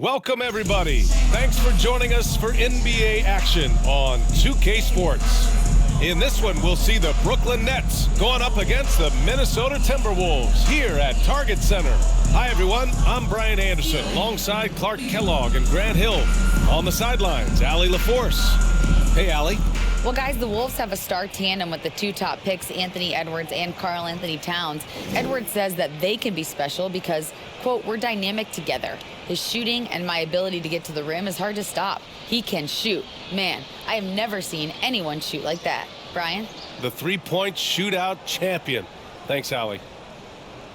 Welcome, everybody. Thanks for joining us for NBA action on 2K Sports. In this one, we'll see the Brooklyn Nets going up against the Minnesota Timberwolves here at Target Center. Hi, everyone. I'm Brian Anderson alongside Clark Kellogg and Grant Hill. On the sidelines, Allie LaForce. Hey, Allie. Well, guys, the Wolves have a star tandem with the two top picks, Anthony Edwards and Karl-Anthony Towns. Edwards says that they can be special because, quote, we're dynamic together. His shooting and my ability to get to the rim is hard to stop. He can shoot. Man, I have never seen anyone shoot like that. Brian? The three-point shootout champion. Thanks, Allie.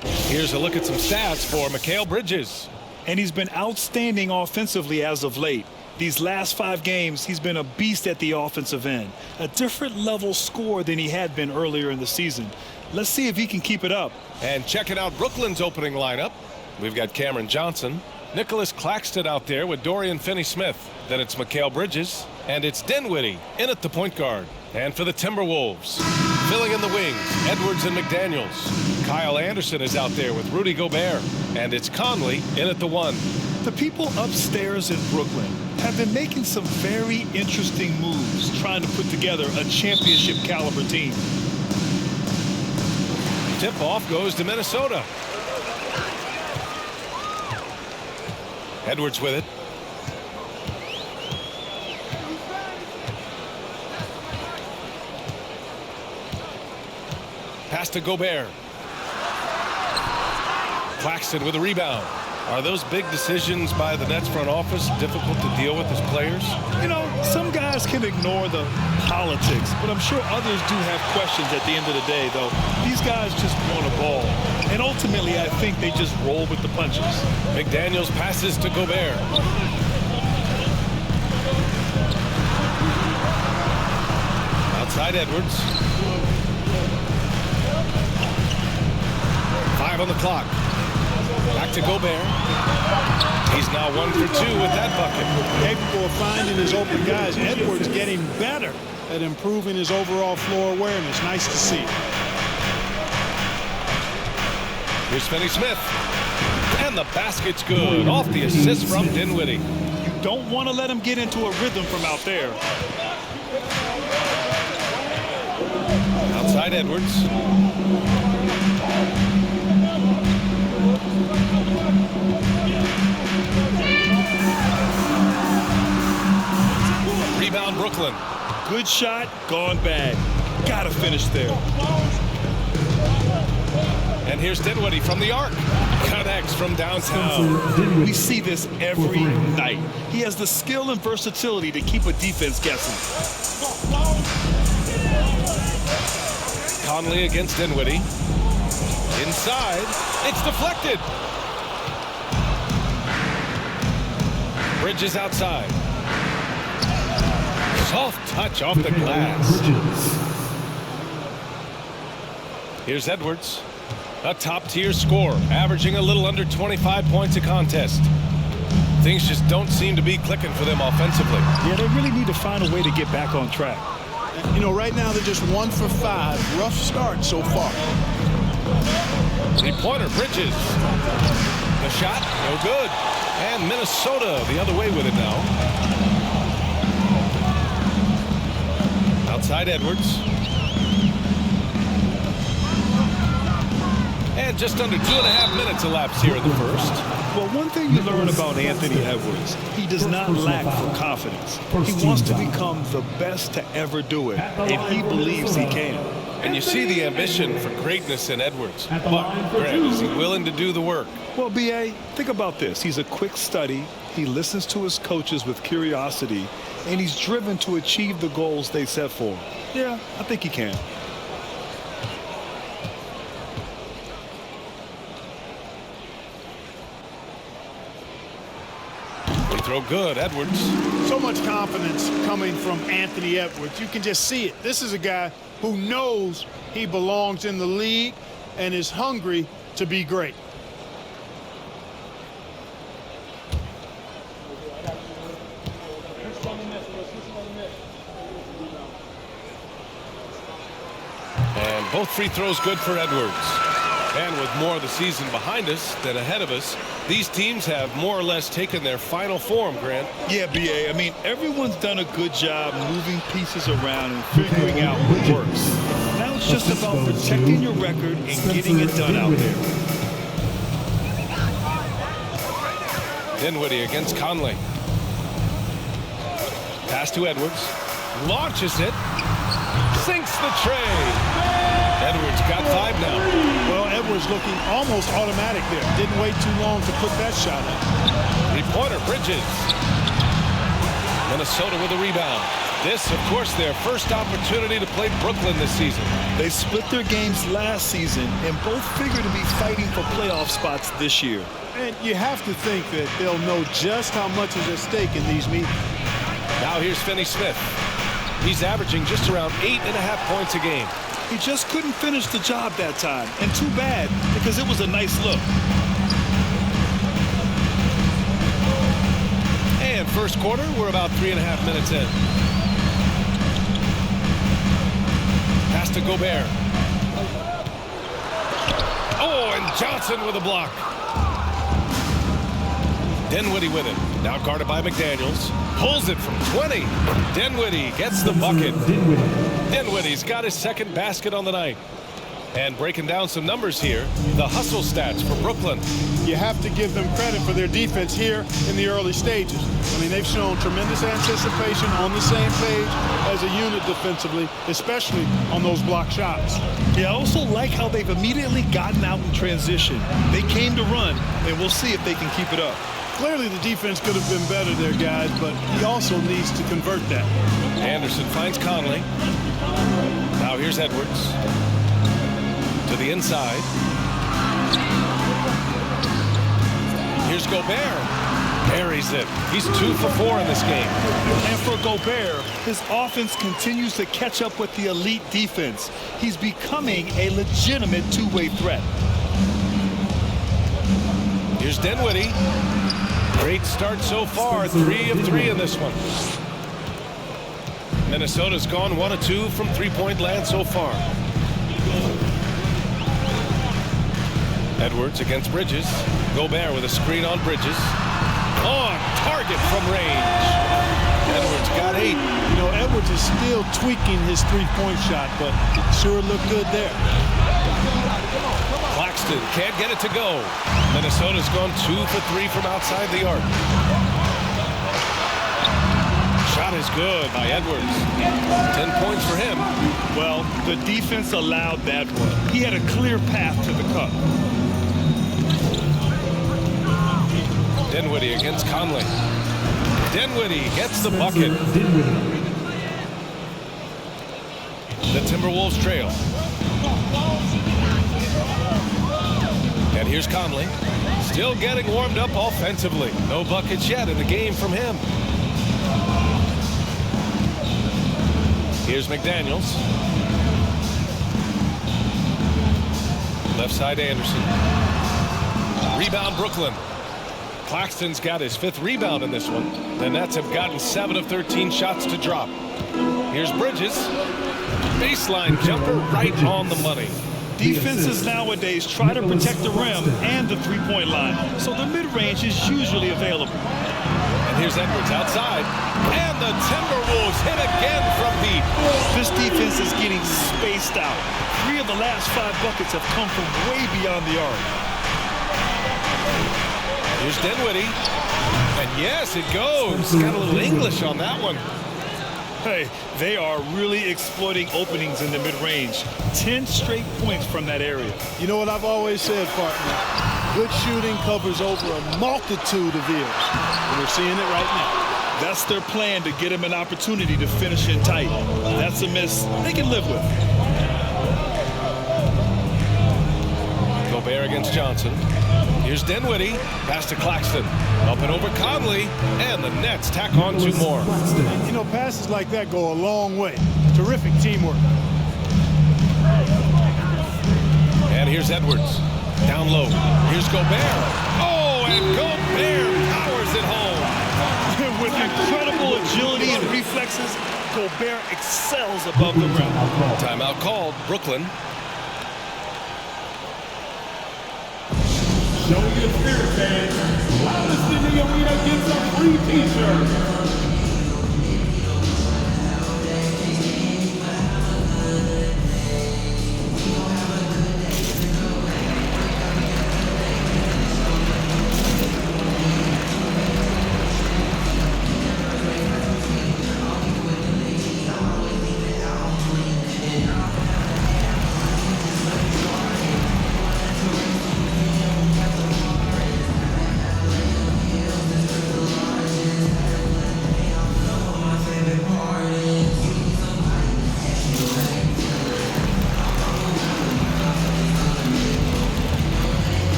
Here's a look at some stats for Mikal Bridges. And he's been outstanding offensively as of late. These last 5 games, he's been a beast at the offensive end. A different level score than he had been earlier in the season. Let's see if he can keep it up. And checking out Brooklyn's opening lineup, we've got Cameron Johnson, Nicholas Claxton out there with Dorian Finney-Smith. Then it's Mikal Bridges, and it's Dinwiddie in at the point guard. And for the Timberwolves, filling in the wings, Edwards and McDaniels. Kyle Anderson is out there with Rudy Gobert, and it's Conley in at the 1. The people upstairs in Brooklyn have been making some very interesting moves trying to put together a championship caliber team. Tip-off goes to Minnesota. Edwards with it. Pass to Gobert. Claxton with a rebound. Are those big decisions by the Nets front office difficult to deal with as players? You know, some guys can ignore the politics, but I'm sure others do have questions at the end of the day, though. These guys just want a ball. And ultimately, I think they just roll with the punches. McDaniels passes to Gobert. Outside Edwards. 5 on the clock. Back to Gobert. He's now 1 for 2 with that bucket. Capable of finding his open guys. Edwards getting better at improving his overall floor awareness. Nice to see. Here's Finney-Smith. And the basket's good. Off the assist from Dinwiddie. You don't want to let him get into a rhythm from out there. Outside Edwards. Rebound Brooklyn. Good shot, gone bad. Gotta finish there. And here's Dinwiddie from the arc. Connects from downtown. We see this every night. He has the skill and versatility to keep a defense guessing. Conley against Dinwiddie. Inside. It's deflected. Bridges outside. Soft touch off the glass. Here's Edwards. A top-tier scorer, averaging a little under 25 points a contest. Things just don't seem to be clicking for them offensively. Yeah, they really need to find a way to get back on track. You know, right now they're just 1 for 5. Rough start so far. Three-pointer, Bridges. The shot, no good. And Minnesota the other way with it now. Outside Edwards. And just under 2.5 minutes elapsed here in the first. Well, one thing you learn about Anthony Edwards, he does not lack for confidence. He wants to become the best to ever do it, and he believes he can. And you see the ambition for greatness in Edwards. But, Grant, is he willing to do the work? Well, B.A., think about this. He's a quick study. He listens to his coaches with curiosity, and he's driven to achieve the goals they set for him. Yeah, I think he can. Throw good, Edwards. So much confidence coming from Anthony Edwards. You can just see it. This is a guy who knows he belongs in the league and is hungry to be great. And both free throws good for Edwards. And with more of the season behind us than ahead of us, these teams have more or less taken their final form, Grant. Yeah, B.A. I mean, everyone's done a good job moving pieces around and figuring out what works. Now it's just about protecting your record and getting it done out there. Dinwiddie against Conley. Pass to Edwards. Launches it. Sinks the tray. Edwards got 5 now. Well, Edwards looking almost automatic there. Didn't wait too long to put that shot up. 3-pointer, Bridges. Minnesota with a rebound. This, of course, their first opportunity to play Brooklyn this season. They split their games last season and both figure to be fighting for playoff spots this year. And you have to think that they'll know just how much is at stake in these meetings. Now here's Finney-Smith. He's averaging just around 8.5 points a game. He just couldn't finish the job that time, and too bad, because it was a nice look. And first quarter, we're about 3.5 minutes in. Pass to Gobert. Oh, and Johnson with a block. Dinwiddie with it. Now guarded by McDaniels. Pulls it from 20. Dinwiddie gets the bucket. Dinwiddie's got his second basket on the night. And breaking down some numbers here, the hustle stats for Brooklyn. You have to give them credit for their defense here in the early stages. I mean, they've shown tremendous anticipation, on the same page as a unit defensively, especially on those block shots. Yeah, I also like how they've immediately gotten out in transition. They came to run, and we'll see if they can keep it up. Clearly the defense could have been better there, guys, but he also needs to convert that. Anderson finds Conley. Now here's Edwards. To the inside. Here's Gobert. Buries it. He's 2 for 4 in this game. And for Gobert, his offense continues to catch up with the elite defense. He's becoming a legitimate two-way threat. Here's Dinwiddie. Great start so far. 3 of 3 in this one. Minnesota's gone 1 of 2 from three-point land so far. Edwards against Bridges. Gobert with a screen on Bridges. On target from range. Edwards got 8. You know, Edwards is still tweaking his three-point shot, but it sure looked good there. Claxton can't get it to go. Minnesota's gone 2 for 3 from outside the arc. Shot is good by Edwards. 10 points for him. Well, the defense allowed that one. He had a clear path to the cup. Dinwiddie against Conley. Dinwiddie gets the bucket. The Timberwolves trail. And here's Conley. Still getting warmed up offensively. No buckets yet in the game from him. Here's McDaniels. Left side Anderson. Rebound Brooklyn. Claxton's got his 5th rebound in this one. The Nets have gotten 7 of 13 shots to drop. Here's Bridges. Baseline jumper right on the money. Defenses nowadays try to protect the rim and the three-point line, so the mid-range is usually available. And here's Edwards outside. And the Timberwolves hit again from deep. This defense is getting spaced out. 3 of the last 5 buckets have come from way beyond the arc. Here's Dinwiddie. And yes, it goes. Got a little English on that one. Hey, they are really exploiting openings in the mid-range. 10 straight points from that area. You know what I've always said, partner? Good shooting covers over a multitude of ills. And we're seeing it right now. That's their plan, to get him an opportunity to finish in tight. That's a miss they can live with. Gobert against Johnson. Here's Dinwiddie. Pass to Claxton. Up and over Conley. And the Nets tack on 2 more. You know, passes like that go a long way. Terrific teamwork. And here's Edwards. Down low. Here's Gobert. Oh, and Gobert powers it home. With incredible agility and reflexes, Gobert excels above the rim. Timeout called. Brooklyn. Show your spirit, fans. Loudest in the arena gets a free t-shirt.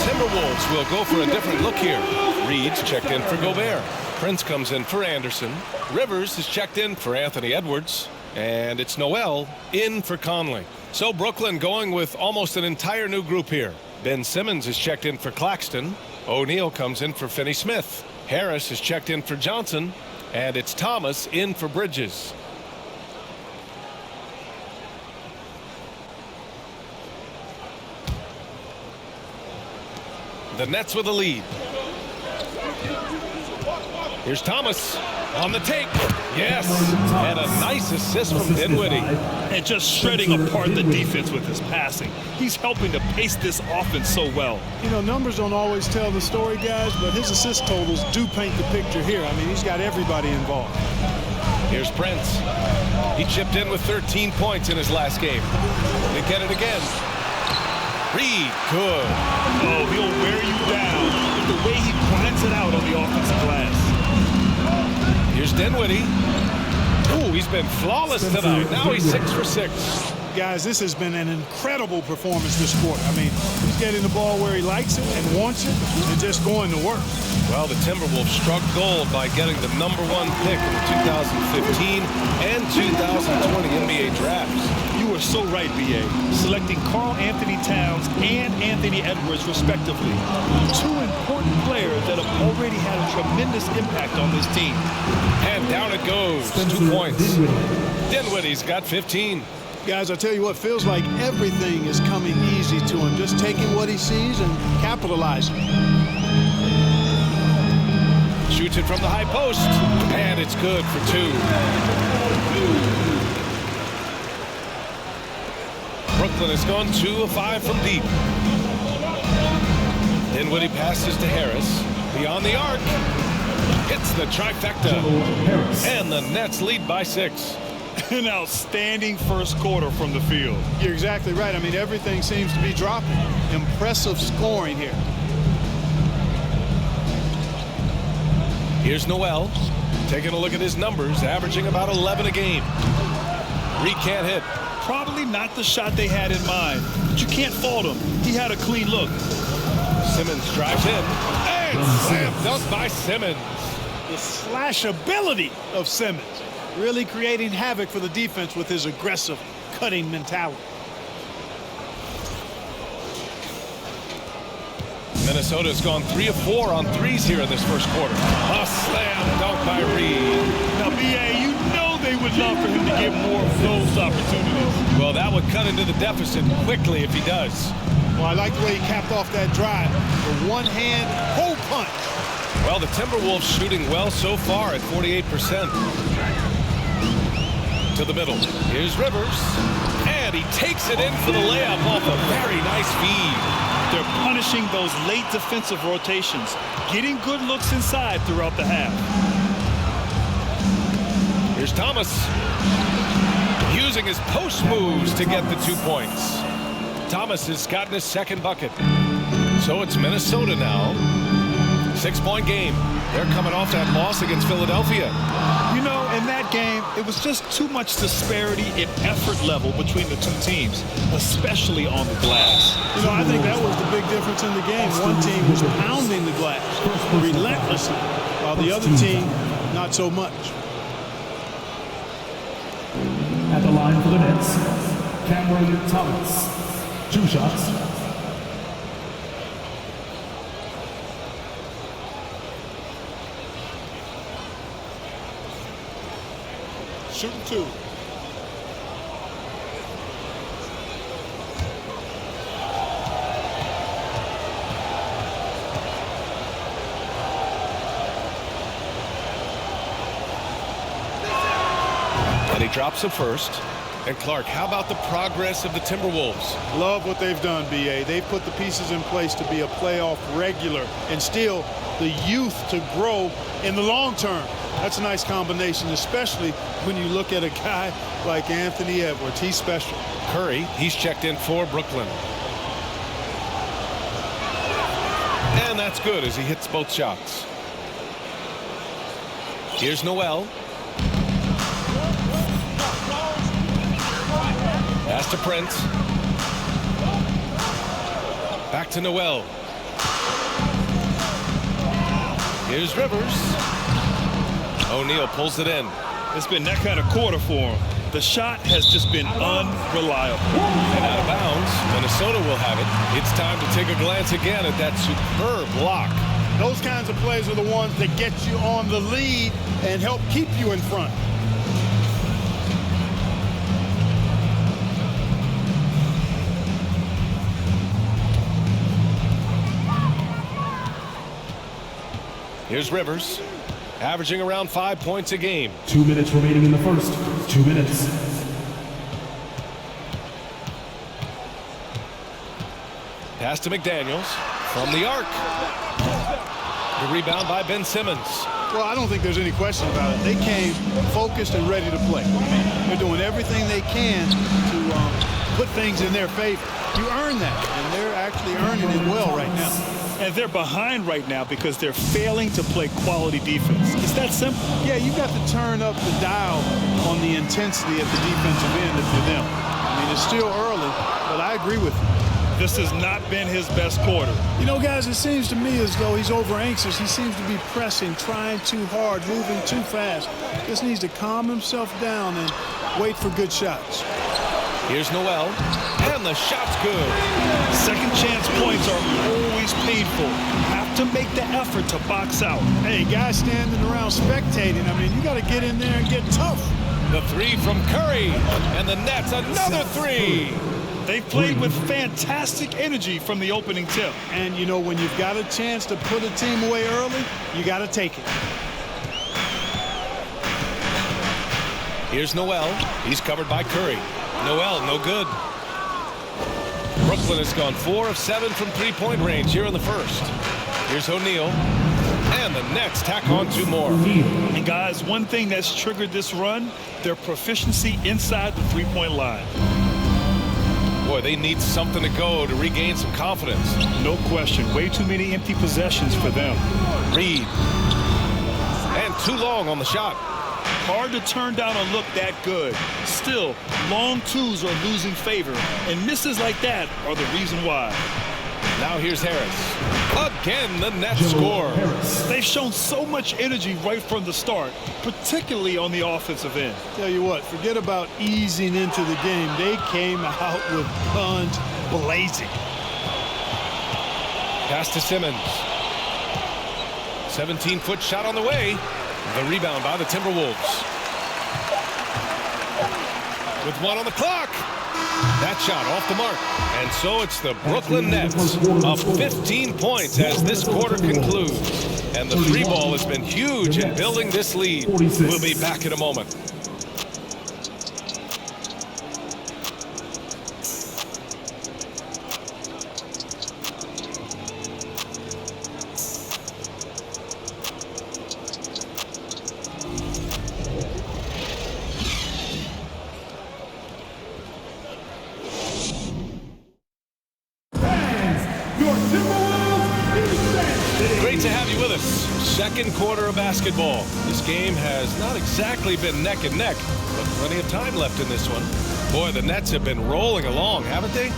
Timberwolves will go for a different look here. Reed's checked in for Gobert. Prince comes in for Anderson. Rivers is checked in for Anthony Edwards. And it's Noel in for Conley. So Brooklyn going with almost an entire new group here. Ben Simmons is checked in for Claxton. O'Neal comes in for Finney-Smith. Harris is checked in for Johnson. And it's Thomas in for Bridges. The Nets with a lead. Here's Thomas on the take. Yes, and a nice assist from Dinwiddie. And just shredding apart the defense with his passing. He's helping to pace this offense so well. You know, numbers don't always tell the story, guys, but his assist totals do paint the picture here. I mean, he's got everybody involved. Here's Prince. He chipped in with 13 points in his last game. They get it again. Reed, good. Oh, he'll wear you down with the way he grinds it out on the offensive glass. Here's Dinwiddie. Ooh, he's been flawless tonight. Now he's 6 for 6. Guys, this has been an incredible performance this quarter. I mean, he's getting the ball where he likes it and wants it and just going to work. Well, the Timberwolves struck gold by getting the #1 pick in the 2015 and 2020 NBA drafts. You were so right, B.A. Selecting Karl Anthony Towns and Anthony Edwards, respectively. Two important players that have already had a tremendous impact on this team. And down it goes. 2 points. Dinwiddie's got 15. Guys, I tell you what, feels like everything is coming easy to him. Just taking what he sees and capitalizing. Shoots it from the high post. And it's good for 2. Brooklyn has gone 2 of 5 from deep. Dinwiddie passes to Harris. Beyond the arc. Hits the trifecta. And the Nets lead by 6. An outstanding first quarter from the field. You're exactly right. I mean, everything seems to be dropping. Impressive scoring here. Here's Noel. Taking a look at his numbers, averaging about 11 a game. Reed can't hit. Probably not the shot they had in mind, but you can't fault him. He had a clean look. Simmons drives in. And slam dunk by Simmons. The slashability of Simmons. Really creating havoc for the defense with his aggressive, cutting mentality. Minnesota's gone 3 of 4 on threes here in this first quarter. A slam dunk by Reed. Now, B.A., you know they would love for him to get more of those opportunities. Well, that would cut into the deficit quickly if he does. Well, I like the way he capped off that drive. The one-hand hole punch. Well, the Timberwolves shooting well so far at 48%. To the middle. Here's Rivers. And he takes it in for the layup off a very nice feed. They're punishing those late defensive rotations, getting good looks inside throughout the half. Here's Thomas. Using his post moves to get the 2 points. Thomas has gotten his second bucket. So it's Minnesota now. 6-point game. They're coming off that loss against Philadelphia. You know, in that game, it was just too much disparity in effort level between the two teams, especially on the glass. You know, I think that was the big difference in the game. One team was pounding the glass relentlessly, while the other team, not so much. At the line for the Nets, Cameron Thomas. 2 shots. Shooting 2. And he drops it first. And Clark, how about the progress of the Timberwolves? Love what they've done, B.A. They've put the pieces in place to be a playoff regular and still the youth to grow in the long term. That's a nice combination, especially when you look at a guy like Anthony Edwards. He's special. Curry, he's checked in for Brooklyn. And that's good as he hits both shots. Here's Noel. Pass to Prince. Back to Noel. Here's Rivers. O'Neal pulls it in. It's been that kind of quarter for him. The shot has just been unreliable. And out of bounds, Minnesota will have it. It's time to take a glance again at that superb block. Those kinds of plays are the ones that get you on the lead and help keep you in front. Here's Rivers, averaging around 5 points a game. 2 minutes remaining in the first. 2 minutes. Pass to McDaniels from the arc. The rebound by Ben Simmons. Well, I don't think there's any question about it. They came focused and ready to play. They're doing everything they can to put things in their favor. You earn that, and they're actually earning it well right now. And they're behind right now because they're failing to play quality defense. It's that simple. Yeah, you've got to turn up the dial on the intensity at the defensive end if you're them. I mean, it's still early, but I agree with you. This has not been his best quarter. You know, guys, it seems to me as though he's over anxious. He seems to be pressing, trying too hard, moving too fast. Just needs to calm himself down and wait for good shots. Here's Noel, and the shot's good. Second chance points are always painful. Have to make the effort to box out. Hey, guys standing around spectating, I mean, you got to get in there and get tough. The three from Curry, and the Nets another three. They've played with fantastic energy from the opening tip. And, you know, when you've got a chance to put a team away early, you got to take it. Here's Noel. He's covered by Curry. Noel, no good. Brooklyn has gone 4 of 7 from three-point range here in the first. Here's O'Neal. And the Nets tack on 2 more. And, guys, one thing that's triggered this run, their proficiency inside the three-point line. Boy, they need something to go to regain some confidence. No question. Way too many empty possessions for them. Reed. And too long on the shot. Hard to turn down a look that good. Still, long twos are losing favor, and misses like that are the reason why. Now here's Harris. Again, the Nets score. They've shown so much energy right from the start, particularly on the offensive end. Tell you what, forget about easing into the game. They came out with guns blazing. Pass to Simmons. 17-foot shot on the way. The rebound by the Timberwolves. With 1 on the clock. That shot off the mark. And so it's the Brooklyn Nets up 15 points as this quarter concludes. And the three ball has been huge in building this lead. We'll be back in a moment. Great to have you with Minneapolis, second quarter of basketball. This game has not exactly been neck and neck, but plenty of time left in this one. Boy, the Nets have been rolling along, haven't they?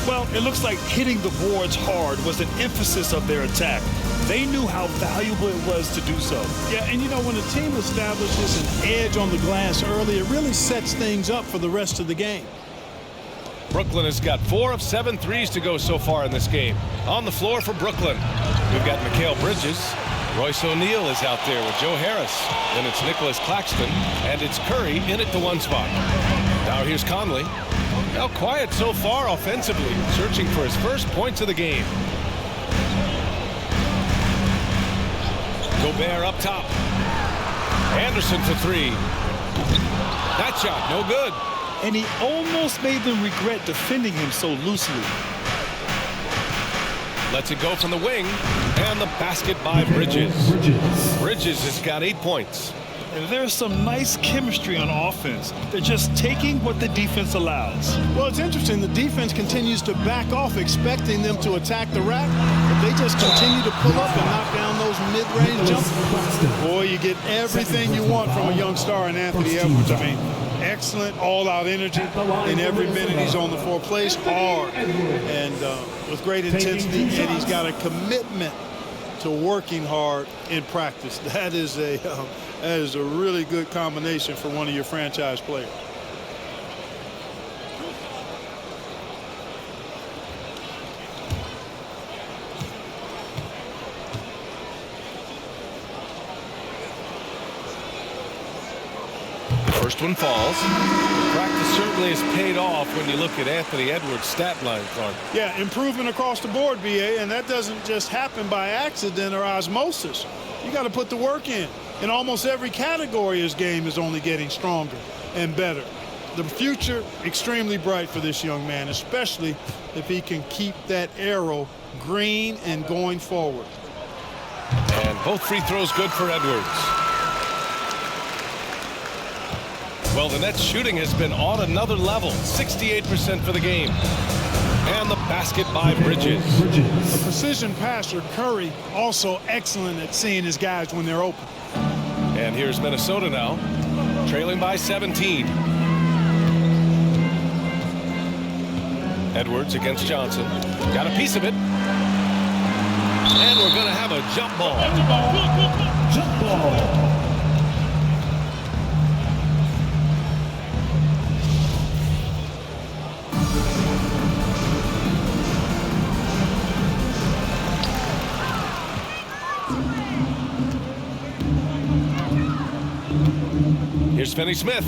Well, it looks like hitting the boards hard was an emphasis of their attack. They knew how valuable it was to do so. Yeah, and you know, when a team establishes an edge on the glass early, it really sets things up for the rest of the game. Brooklyn has got 4 of 7 threes to go so far in this game. On the floor for Brooklyn, we've got Mikal Bridges. Royce O'Neal is out there with Joe Harris. Then it's Nicholas Claxton, and it's Curry in at the 1 spot. Now here's Conley. Now quiet so far offensively, searching for his first points of the game. Gobert up top. Anderson for 3. That shot, no good. And he almost made them regret defending him so loosely. Lets it go from the wing, and the basket by Bridges. Bridges has got 8 points. And there's some nice chemistry on offense. They're just taking what the defense allows. Well, it's interesting. The defense continues to back off, expecting them to attack the rack, but they just continue to pull up and knock down those mid-range jumpers. Boy, you get everything you want from a young star in Anthony Edwards. I mean, excellent all-out energy in every minute he's on the floor. Plays hard and with great intensity, and he's got a commitment to working hard in practice. That is a really good combination for one of your franchise players. First one falls. Practice certainly has paid off when you look at Anthony Edwards' stat line, Clark. Yeah, improvement across the board, BA, and that doesn't just happen by accident or osmosis. You got to put the work in. In almost every category, his game is only getting stronger and better. The future, extremely bright for this young man, especially if he can keep that arrow green and going forward. And both free throws good for Edwards. Well, the Nets shooting has been on another level, 68% for the game. And the basket by Bridges. A precision passer, Curry, also excellent at seeing his guys when they're open. And here's Minnesota now, trailing by 17. Edwards against Johnson. Got a piece of it. And we're going to have a jump ball. Jump ball. Here's Finney-Smith.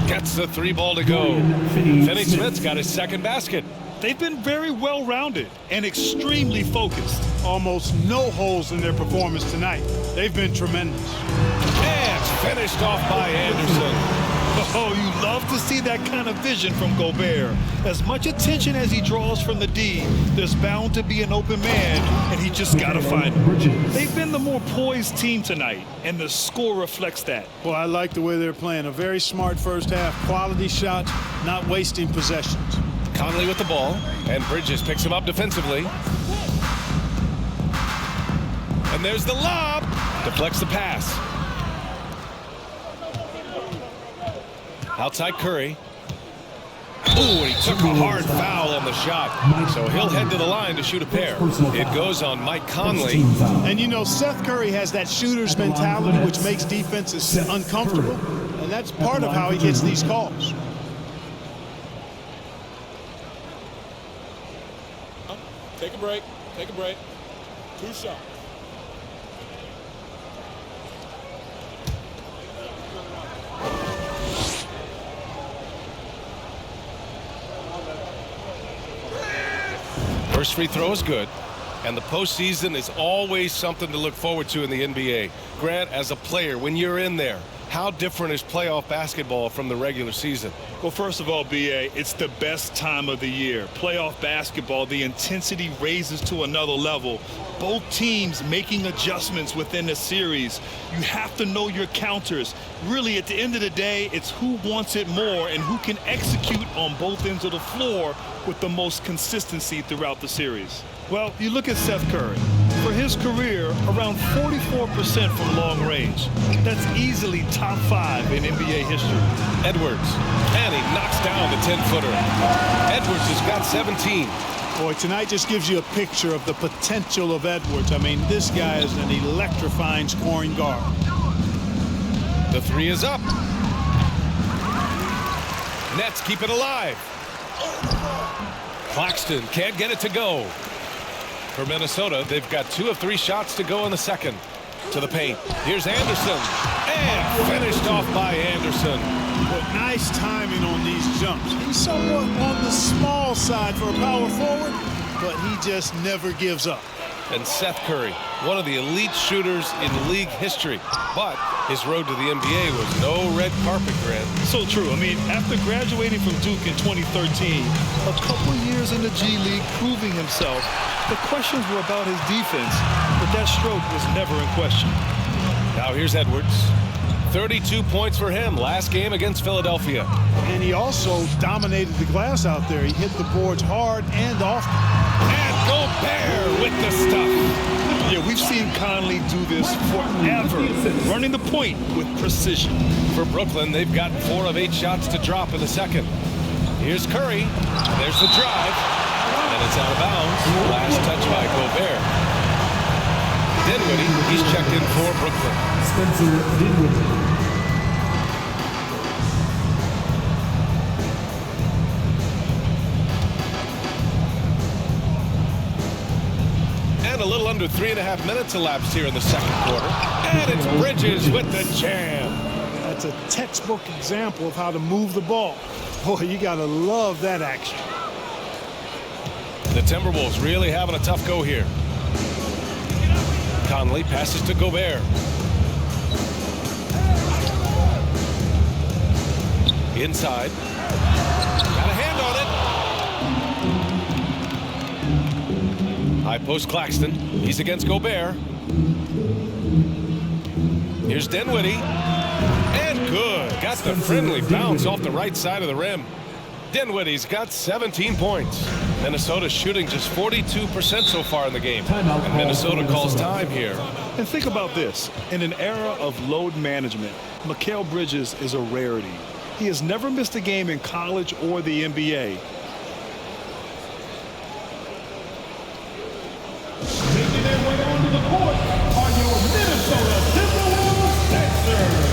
Gets the 3 ball to go. Finney-Smith's got his second basket. They've been very well-rounded and extremely focused. Almost no holes in their performance tonight. They've been tremendous. And it's finished off by Anderson. Oh, you love to see that kind of vision from Gobert. As much attention as he draws from the D, there's bound to be an open man, and he just got to find him. They've been the more poised team tonight, and the score reflects that. Well, I like the way they're playing. A very smart first half. Quality shots, not wasting possessions. Conley with the ball, and Bridges picks him up defensively. And there's the lob. Deflects the pass. Outside Curry. Ooh, he took a hard foul on the shot. So he'll head to the line to shoot a pair. It goes on Mike Conley. And you know, Seth Curry has that shooter's mentality, which makes defenses uncomfortable. And that's part of how he gets these calls. Take a break. Take a break. 2 shots. First free throw is good. And the postseason is always something to look forward to in the NBA. Grant, as a player, when you're in there, how different is playoff basketball from the regular season? Well, first of all, B.A., it's the best time of the year. Playoff basketball, the intensity raises to another level. Both teams making adjustments within the series. You have to know your counters. Really, at the end of the day, it's who wants it more and who can execute on both ends of the floor with the most consistency throughout the series. Well, you look at Seth Curry. for his career, around 44% from long range. That's easily top 5 in NBA history. Edwards, and he knocks down the 10-footer. Edwards has got 17. Boy, tonight just gives you a picture of the potential of Edwards. I mean, this guy is an electrifying scoring guard. The 3 is up. Nets keep it alive. Claxton can't get it to go. For Minnesota, they've got 2 of 3 shots to go in the second. To the paint. Here's Anderson. And finished off by Anderson. But nice timing on these jumps. He's somewhat on the small side for a power forward, but he just never gives up. And Seth Curry, one of the elite shooters in league history. But his road to the NBA was no red carpet, Grant. So true. I mean, after graduating from Duke in 2013, a couple years in the G League proving himself, the questions were about his defense, but that stroke was never in question. Now here's Edwards. 32 points for him last game against Philadelphia. And he also dominated the glass out there. He hit the boards hard and often. And Gobert with the stuff. Yeah, we've seen Conley do this forever, running the point with precision. For Brooklyn, they've got 4 of 8 shots to drop in the second. Here's Curry. There's the drive. And it's out of bounds. Last touch by Gobert. Dinwiddie, he's checked in for Brooklyn. Spencer Dinwiddie. And a little under 3.5 minutes elapsed here in the second quarter. And it's Bridges with the jam. That's a textbook example of how to move the ball. Boy, you got to love that action. The Timberwolves really having a tough go here. Conley passes to Gobert. Inside. Got a hand on it. High post Claxton. He's against Gobert. Here's Dinwiddie. And good. Got the friendly bounce off the right side of the rim. Dinwiddie's got 17 points. Minnesota shooting just 42% so far in the game. And Minnesota calls time here. And think about this. In an era of load management, Mikal Bridges is a rarity. He has never missed a game in college or the NBA. Making their way onto the court are your Minnesota Timberwolves Sixers.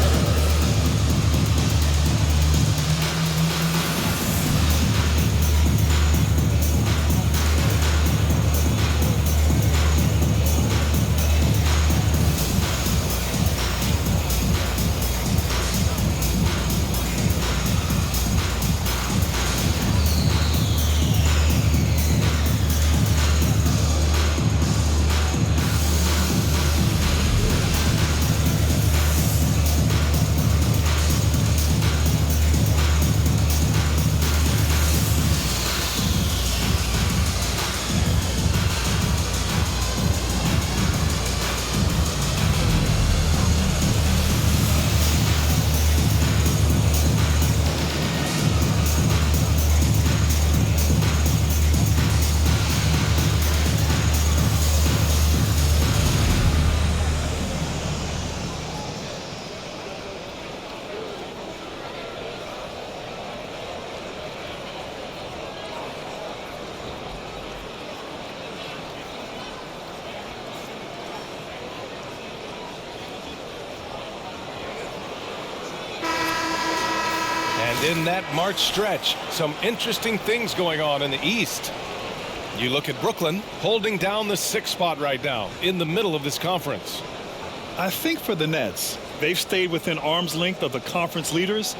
In that March stretch, some interesting things going on in the East. You look at Brooklyn holding down the 6th spot right now in the middle of this conference. I think for the Nets, they've stayed within arm's length of the conference leaders.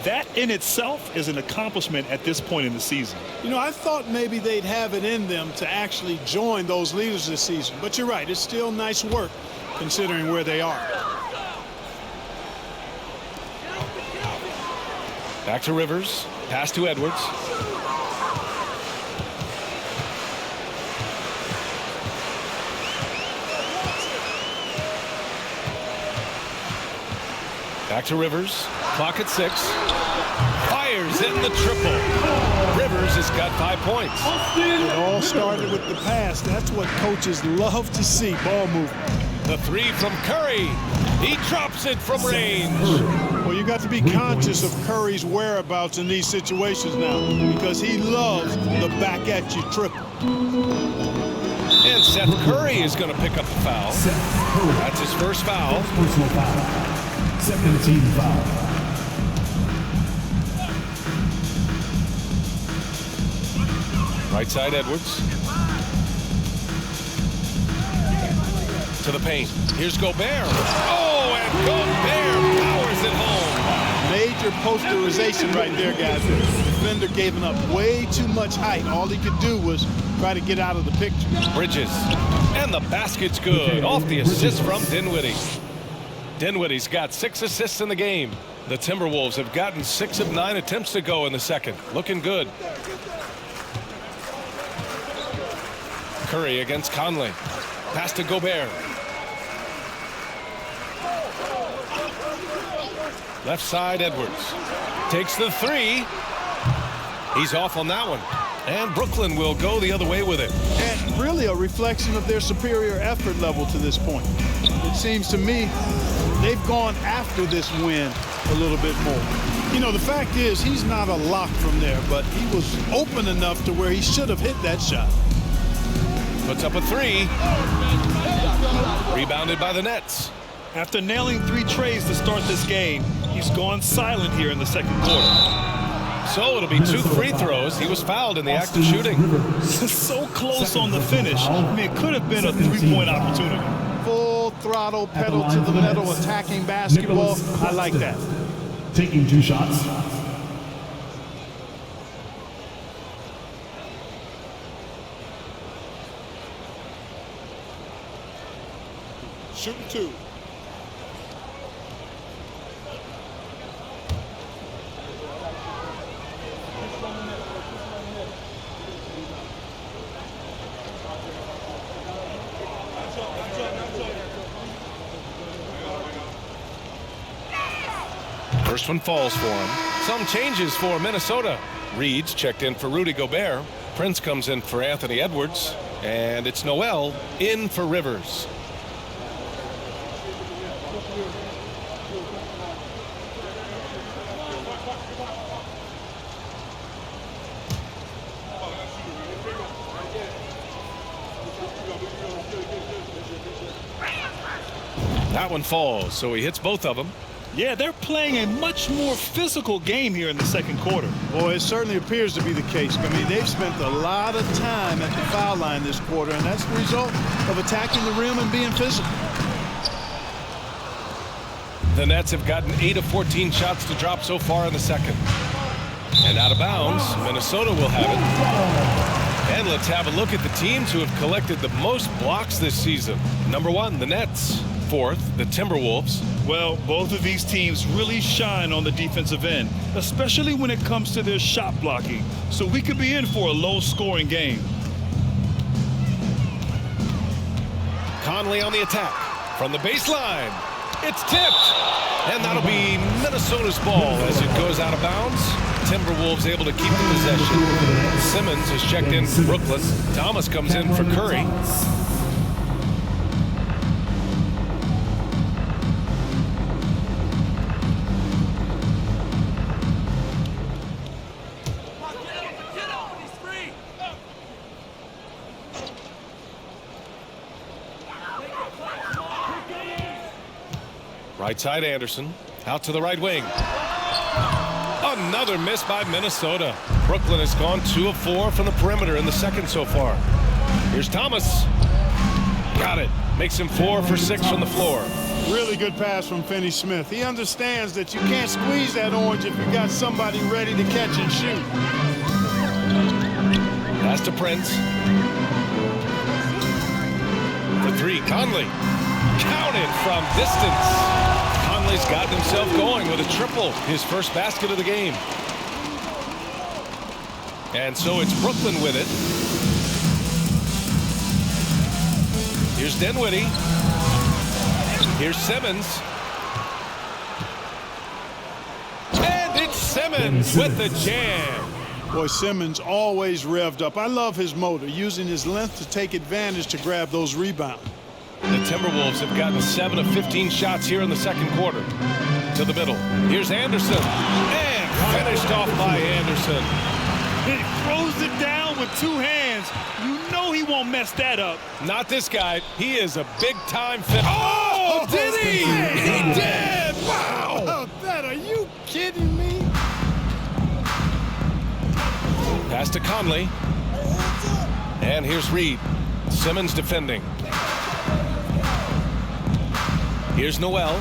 That in itself is an accomplishment at this point in the season. You know, I thought maybe they'd have it in them to actually join those leaders this season. But you're right, it's still nice work considering where they are. Back to Rivers. Pass to Edwards. Back to Rivers. Clock at 6. Fires in the triple. Rivers has got 5 points. It all started with the pass. That's what coaches love to see, ball movement. The three from Curry. He drops it from range. Well, you got to be conscious of Curry's whereabouts in these situations now because he loves the back-at-you triple. And Seth Curry is going to pick up the foul. That's his first foul. Personal foul. Second team foul. Right side, Edwards. To the paint. Here's Gobert. Oh, and Gobert powers it home. Major posterization right there, guys. The defender gave up way too much height. All he could do was try to get out of the picture. Bridges. And the basket's good. Off the assist from Dinwiddie. Dinwiddie's got 6 assists in the game. The Timberwolves have gotten 6 of 9 attempts to go in the second. Looking good. Curry against Conley. Pass to Gobert. Left side, Edwards. Takes the three. He's off on that one. And Brooklyn will go the other way with it. And really a reflection of their superior effort level to this point. It seems to me they've gone after this win a little bit more. You know, the fact is he's not a lock from there, but he was open enough to where he should have hit that shot. Puts up a three. Rebounded by the Nets. After nailing 3 trays to start this game, he's gone silent here in the second quarter. So it'll be 2 free throws. He was fouled in the act of shooting. So close on the finish. I mean, it could have been a 3-point opportunity. Full throttle, pedal to the metal, attacking basketball. I like that. Taking 2 shots. Shooting 2. First one falls for him. Some changes for Minnesota. Reed's checked in for Rudy Gobert. Prince comes in for Anthony Edwards. And it's Noel in for Rivers. That one falls, so he hits both of them. Yeah, they're playing a much more physical game here in the second quarter. Boy, it certainly appears to be the case. I mean, they've spent a lot of time at the foul line this quarter, and that's the result of attacking the rim and being physical. The Nets have gotten 8 of 14 shots to drop so far in the second. And out of bounds, Minnesota will have it. And let's have a look at the teams who have collected the most blocks this season. Number 1, the Nets. 4th, the Timberwolves. Well, both of these teams really shine on the defensive end, especially when it comes to their shot blocking. So we could be in for a low-scoring game. Conley on the attack. From the baseline. It's tipped. And that'll be Minnesota's ball as it goes out of bounds. Timberwolves able to keep the possession. Simmons has checked in for Brooklyn. Thomas comes in for Curry. Right side, Anderson. Out to the right wing. Another miss by Minnesota. Brooklyn has gone 2 of 4 from the perimeter in the second so far. Here's Thomas. Got it. Makes him 4 for 6 from the floor. Really good pass from Finney-Smith. He understands that you can't squeeze that orange if you got somebody ready to catch and shoot. Pass to Prince. The 3, Conley. Counted from distance. Conley's gotten himself going with a triple, his first basket of the game. And so it's Brooklyn with it. Here's Dinwiddie. Here's Simmons. And it's Simmons with the jam. Boy, Simmons always revved up. I love his motor, using his length to take advantage to grab those rebounds. The Timberwolves have gotten 7 of 15 shots here in the second quarter. To the middle. Here's Anderson. And finished off by Anderson. He throws it down with two hands. You know he won't mess that up. Not this guy. He is a big-time fit. Oh, did he? He did! Wow! Oh, that, are you kidding me? Pass to Conley. And here's Reed. Simmons defending. Here's Noel.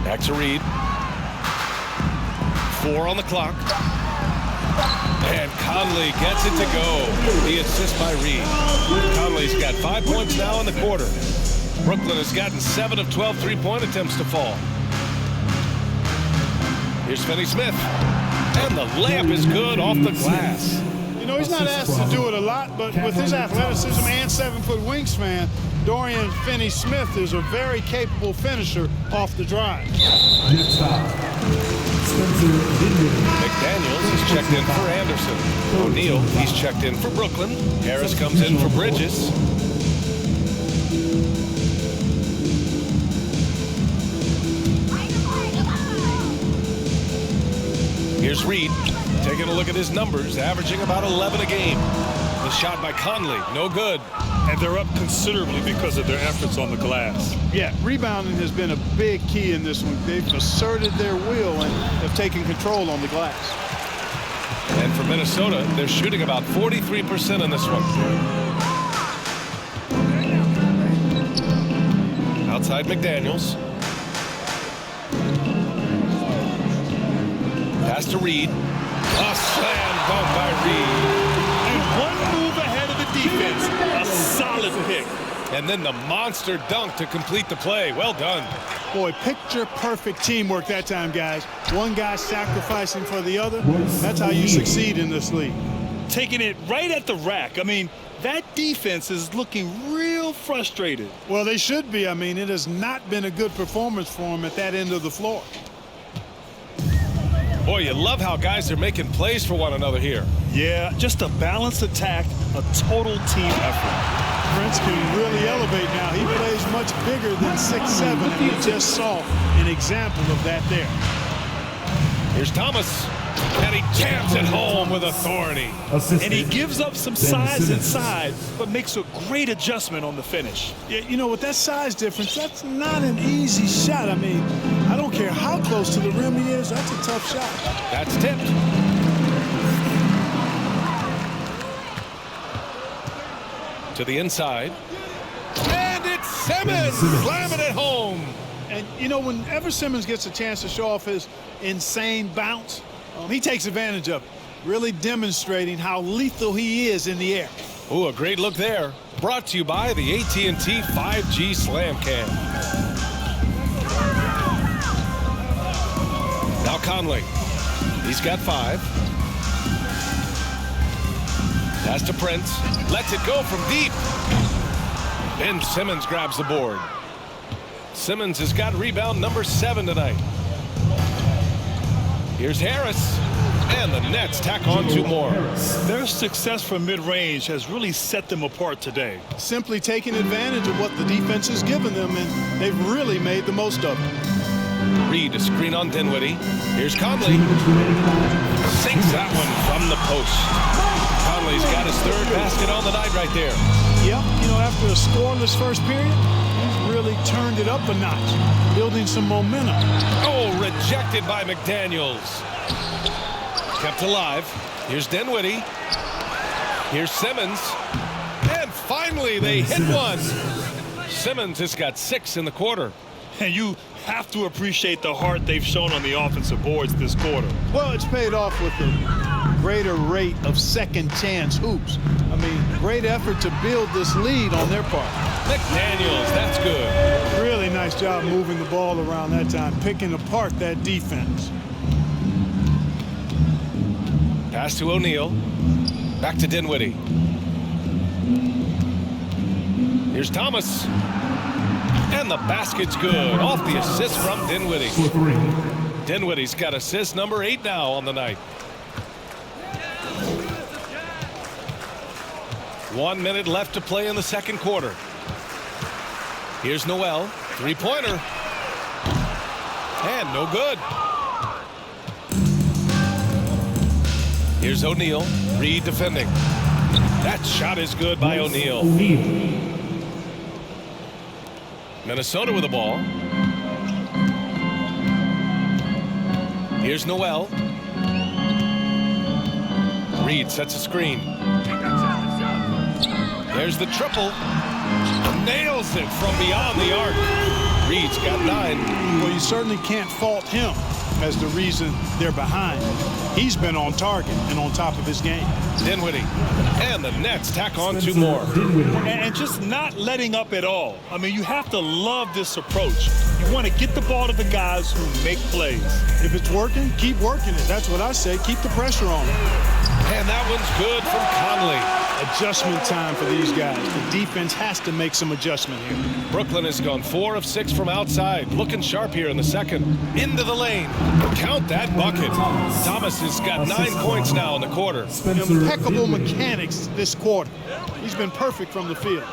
Back to Reed. 4 on the clock. And Conley gets it to go. The assist by Reed. Conley's got 5 points now in the quarter. Brooklyn has gotten 7 of 12 three-point attempts to fall. Here's Finney-Smith. And the layup is good off the glass. You know, he's not asked to do it a lot, but with his athleticism and 7-foot wingspan, Dorian Finney-Smith is a very capable finisher off the drive. Next stop, Spencer Dinwiddie. McDaniels is checked in for Anderson. O'Neal, he's checked in for Brooklyn. Harris comes in for Bridges. Here's Reed, taking a look at his numbers, averaging about 11 a game. The shot by Conley, no good. And they're up considerably because of their efforts on the glass. Yeah, rebounding has been a big key in this one. They've asserted their will and have taken control on the glass. And for Minnesota, they're shooting about 43% in this one. Outside McDaniels. Pass to Reed. A slam dunk by Reed. And one move ahead of the defense. A solid pick. And then the monster dunk to complete the play. Well done. Boy, picture-perfect teamwork that time, guys. One guy sacrificing for the other. That's how you succeed in this league. Taking it right at the rack. I mean, that defense is looking real frustrated. Well, they should be. I mean, it has not been a good performance for them at that end of the floor. Boy, you love how guys are making plays for one another here. Yeah, just a balanced attack, a total team effort. Prince can really elevate now. He plays much bigger than 6'7", and we just saw an example of that there. Here's Thomas, and he jams it home with authority. And he gives up some size inside, but makes a great adjustment on the finish. Yeah, you know, with that size difference, that's not an easy shot. I mean, I don't care how close to the rim he is, that's a tough shot. That's tipped. To the inside. And it's Simmons slamming it home. And, you know, whenever Simmons gets a chance to show off his insane bounce, he takes advantage of it, really demonstrating how lethal he is in the air. Ooh, a great look there. Brought to you by the AT&T 5G Slam Cam. Now Conley. He's got 5. Pass to Prince. Lets it go from deep. Ben Simmons grabs the board. Simmons has got rebound number 7 tonight. Here's Harris. And the Nets tack on 2 more. Their success from mid-range has really set them apart today. Simply taking advantage of what the defense has given them, and they've really made the most of it. Reed, a screen on Dinwiddie. Here's Conley. Sinks that one from the post. Conley's got his 3rd basket on the night right there. Yep, you know, after a scoreless first period, he's really turned it up a notch, building some momentum. Oh, rejected by McDaniels. Kept alive. Here's Dinwiddie. Here's Simmons. And finally, they hit one. Simmons has got 6 in the quarter. And you have to appreciate the heart they've shown on the offensive boards this quarter. Well, it's paid off with a greater rate of second chance hoops. I mean, great effort to build this lead on their part. McDaniels, that's good. Really nice job moving the ball around that time, picking apart that defense. Pass to O'Neal. Back to Dinwiddie. Here's Thomas. And the basket's good. Off the assist from Dinwiddie. For 3. Dinwiddie's got assist number 8 now on the night. 1 minute left to play in the second quarter. Here's Noel, three-pointer. And no good. Here's O'Neal, Reed defending. That shot is good by O'Neal. Minnesota with the ball. Here's Noel. Reed sets a screen. There's the triple. Nails it from beyond the arc. Reed's got 9. Well, you certainly can't fault him as the reason they're behind. He's been on target and on top of his game. Dinwiddie. And the Nets tack on 2 more. And just not letting up at all. I mean, you have to love this approach. You want to get the ball to the guys who make plays. If it's working, keep working it. That's what I say. Keep the pressure on him. And that one's good from Conley. Adjustment time for these guys. The defense has to make some adjustment here. Brooklyn has gone 4 of 6 from outside. Looking sharp here in the second. Into the lane. Count that bucket. Thomas has got 9 points now in the quarter. Impeccable mechanics this quarter. He's been perfect from the field.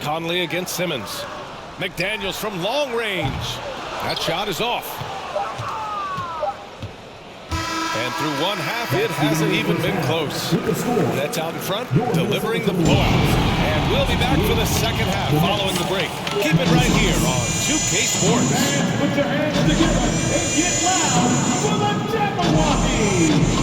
Conley against Simmons. McDaniels from long range. That shot is off. And through one half, it hasn't even been close. Nets out in front, delivering the blowout. And we'll be back for the second half following the break. Keep it right here on 2K Sports. Put your hands together and get loud for the Jabberwockies!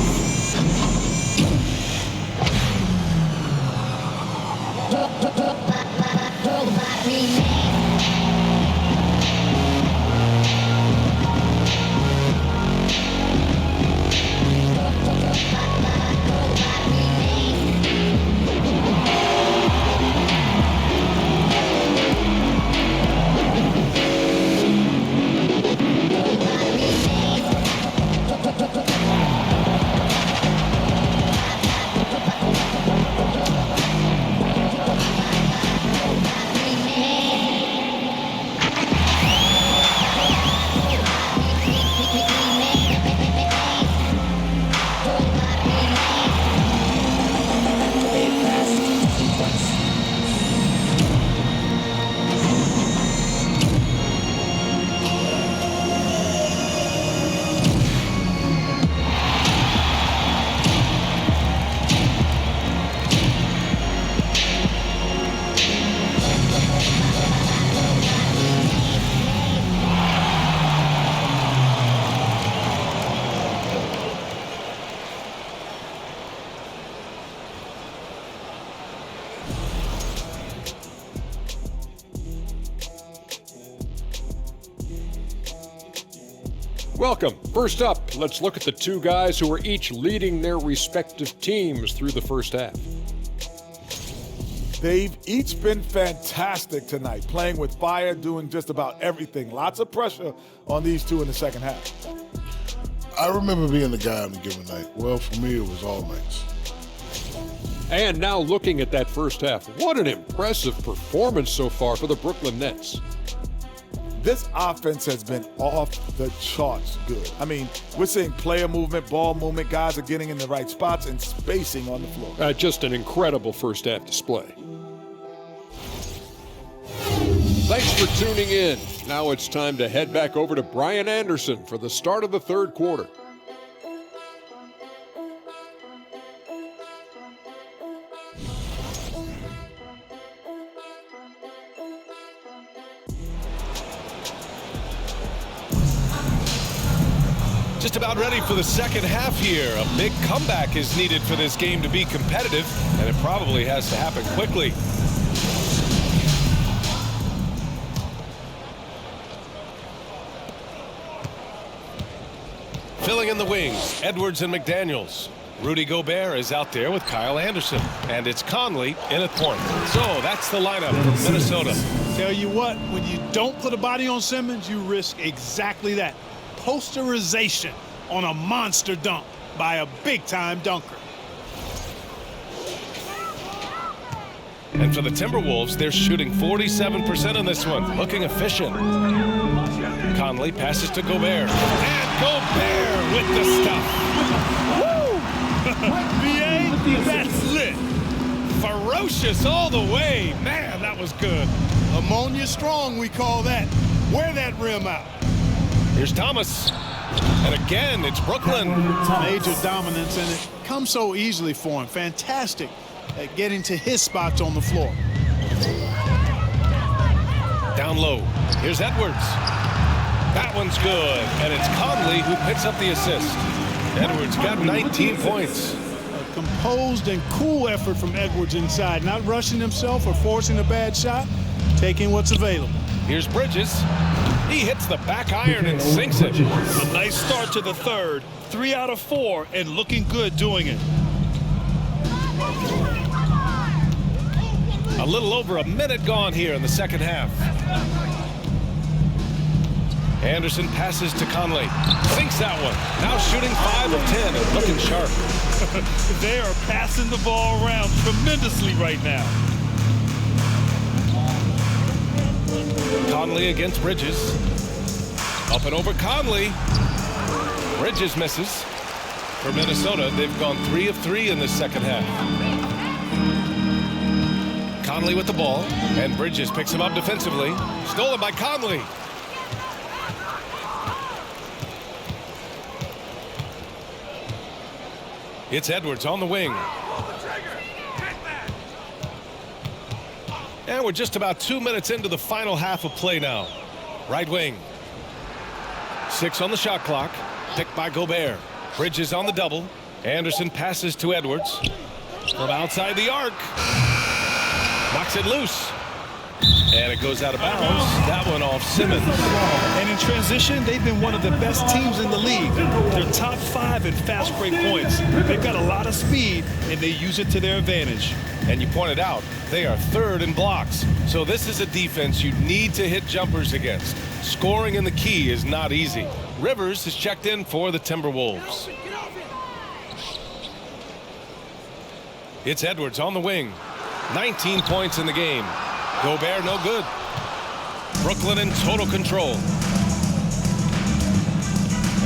Welcome. First up, let's look at the 2 guys who are each leading their respective teams through the first half. They've each been fantastic tonight, playing with fire, doing just about everything. Lots of pressure on these 2 in the second half. I remember being the guy on the given night. Well, for me, it was all nights. And now looking at that first half, what an impressive performance so far for the Brooklyn Nets. This offense has been off the charts good. I mean, we're seeing player movement, ball movement, guys are getting in the right spots and spacing on the floor. Just an incredible first half display. Thanks for tuning in. Now it's time to head back over to Brian Anderson for the start of the third quarter. Just about ready for the second half here. A big comeback is needed for this game to be competitive, and it probably has to happen quickly. Filling in the wings, Edwards and McDaniels. Rudy Gobert is out there with Kyle Anderson, and it's Conley in at point. So that's the lineup from Minnesota. Tell you what, when you don't put a body on Simmons, you risk exactly that. Posterization on a monster dunk by a big-time dunker. And for the Timberwolves, they're shooting 47% in this one, looking efficient. Conley passes to Gobert. And Gobert with the stuff. Woo! BA, that's lit. Ferocious all the way. Man, that was good. Ammonia strong, we call that. Wear that rim out. Here's Thomas. And again, it's Brooklyn. Major dominance, and it comes so easily for him. Fantastic at getting to his spots on the floor. Down low. Here's Edwards. That one's good. And it's Conley who picks up the assist. Edwards got 19 points. A composed and cool effort from Edwards inside. Not rushing himself or forcing a bad shot. Taking what's available. Here's Bridges. He hits the back iron and sinks it. A nice start to the third. 3 out of 4 and looking good doing it. A little over a minute gone here in the second half. Anderson passes to Conley. Sinks that one. Now shooting 5 of 10 and looking sharp. They are passing the ball around tremendously right now. Conley against Bridges. Up and over Conley. Bridges misses. For Minnesota, they've gone 3 of 3 in this second half. Conley with the ball, and Bridges picks him up defensively. Stolen by Conley. It's Edwards on the wing. And we're just about 2 minutes into the final half of play now. Right wing. 6 on the shot clock. Picked by Gobert. Bridges on the double. Anderson passes to Edwards. From outside the arc. Knocks it loose. And it goes out of bounds. That one off Simmons. And in transition, they've been one of the best teams in the league. They're top 5 in fast break points. They've got a lot of speed, and they use it to their advantage. And you pointed out, they are 3rd in blocks. So this is a defense you need to hit jumpers against. Scoring in the key is not easy. Rivers is checked in for the Timberwolves. It's Edwards on the wing. 19 points in the game. Gobert no good. Brooklyn in total control.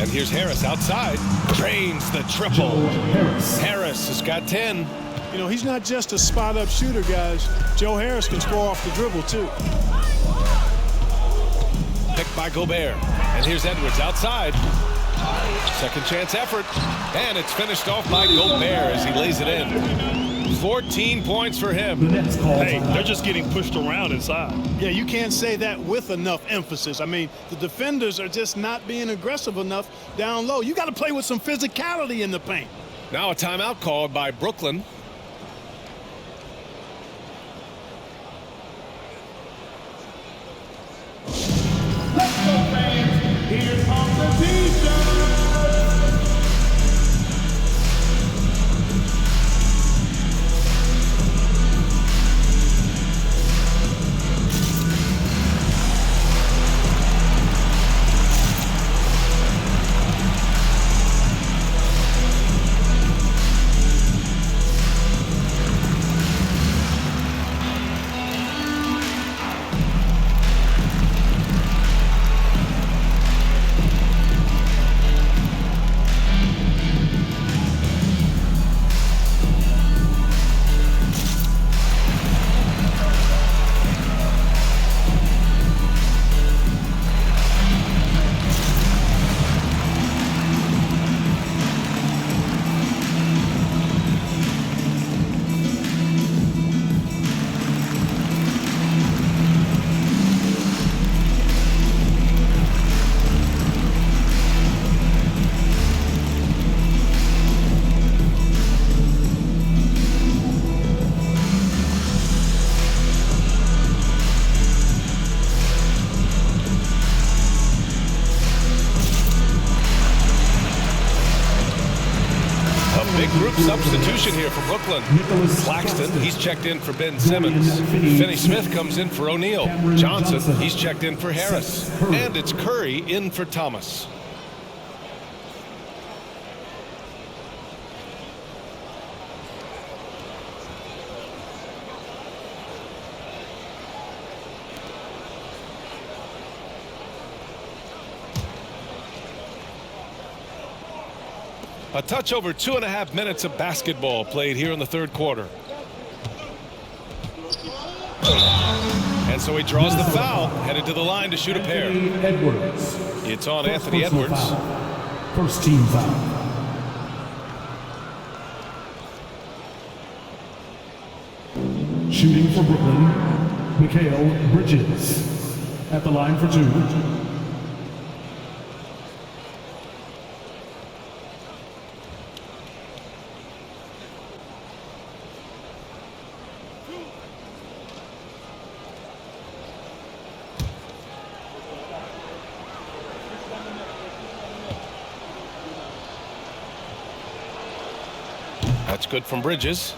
And here's Harris outside. Drains the triple. Harris has got 10. You know, he's not just a spot-up shooter, guys. Joe Harris can score off the dribble, too. Picked by Gobert. And here's Edwards outside. Second chance effort. And it's finished off by Gobert as he lays it in. 14 points for him. Hey, they're just getting pushed around inside. Yeah, you can't say that with enough emphasis. I mean, the defenders are just not being aggressive enough down low. You got to play with some physicality in the paint. Now a timeout called by Brooklyn. Let's go, fans. Here's competition. Group substitution here for Brooklyn. Claxton, he's checked in for Ben Simmons. Finney-Smith comes in for O'Neal. Johnson, he's checked in for Harris. And it's Curry in for Thomas. A touch over 2.5 minutes of basketball played here in the third quarter. And so he draws the foul, headed to the line to shoot a pair. Edwards. It's on Anthony Edwards. First team foul. Shooting for Brooklyn, Mikal Bridges at the line for 2. That's good from Bridges.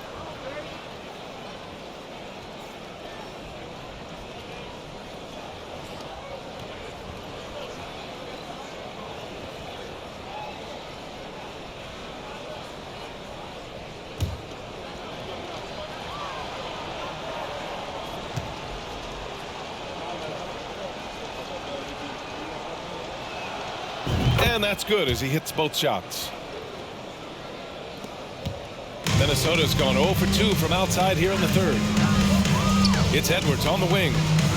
And that's good as he hits both shots. Minnesota's gone 0 for 2 from outside here in the third. It's Edwards on the wing.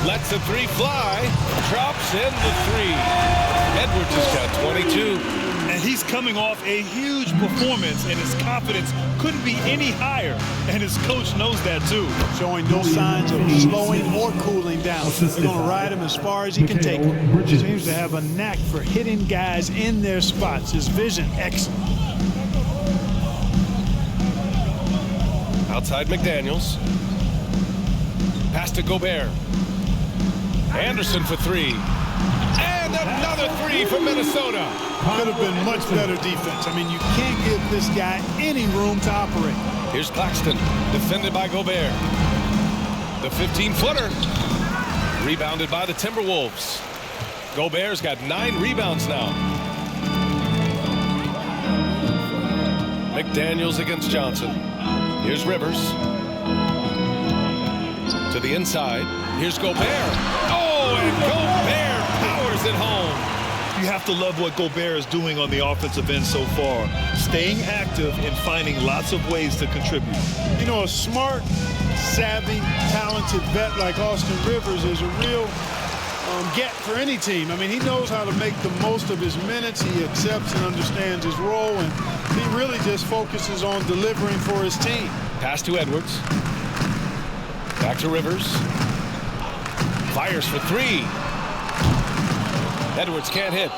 Lets the three fly. Drops in the three. Edwards has got 22. And he's coming off a huge performance, and his confidence couldn't be any higher. And his coach knows that, too. Showing no signs of slowing or cooling down. They're going to ride him as far as he can take him. Seems to have a knack for hitting guys in their spots. His vision, excellent. Outside McDaniels. Pass to Gobert. Anderson for 3. And another 3 for Minnesota. Could have been much better defense. I mean, you can't give this guy any room to operate. Here's Claxton, defended by Gobert. The 15-footer. Rebounded by the Timberwolves. Gobert's got 9 rebounds now. McDaniels against Johnson. Here's Rivers. To the inside. Here's Gobert. Oh, and Gobert powers it home. You have to love what Gobert is doing on the offensive end so far. Staying active and finding lots of ways to contribute. You know, a smart, savvy, talented vet like Austin Rivers is a real get for any team. I mean, he knows how to make the most of his minutes. He accepts and understands his role, and he really just focuses on delivering for his team. Pass to Edwards. Back to Rivers. Fires for 3. Edwards can't hit.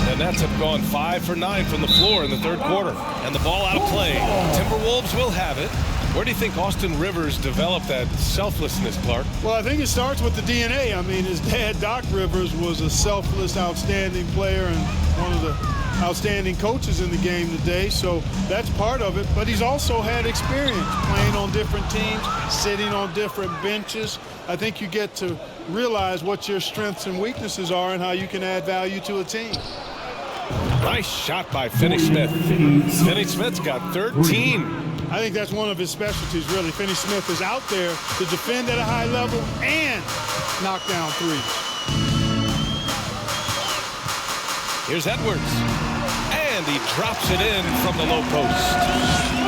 And that's gone 5 for 9 from the floor in the third quarter. And the ball out of play. Timberwolves will have it. Where do you think Austin Rivers developed that selflessness, Clark? Well, I think it starts with the DNA. I mean, his dad, Doc Rivers, was a selfless, outstanding player and one of the outstanding coaches in the game today. So that's part of it. But he's also had experience playing on different teams, sitting on different benches. I think you get to realize what your strengths and weaknesses are and how you can add value to a team. Nice shot by Finney-Smith. Finney-Smith's got 13. I think that's one of his specialties, really. Finney-Smith is out there to defend at a high level and knock down threes. Here's Edwards. And he drops it in from the low post.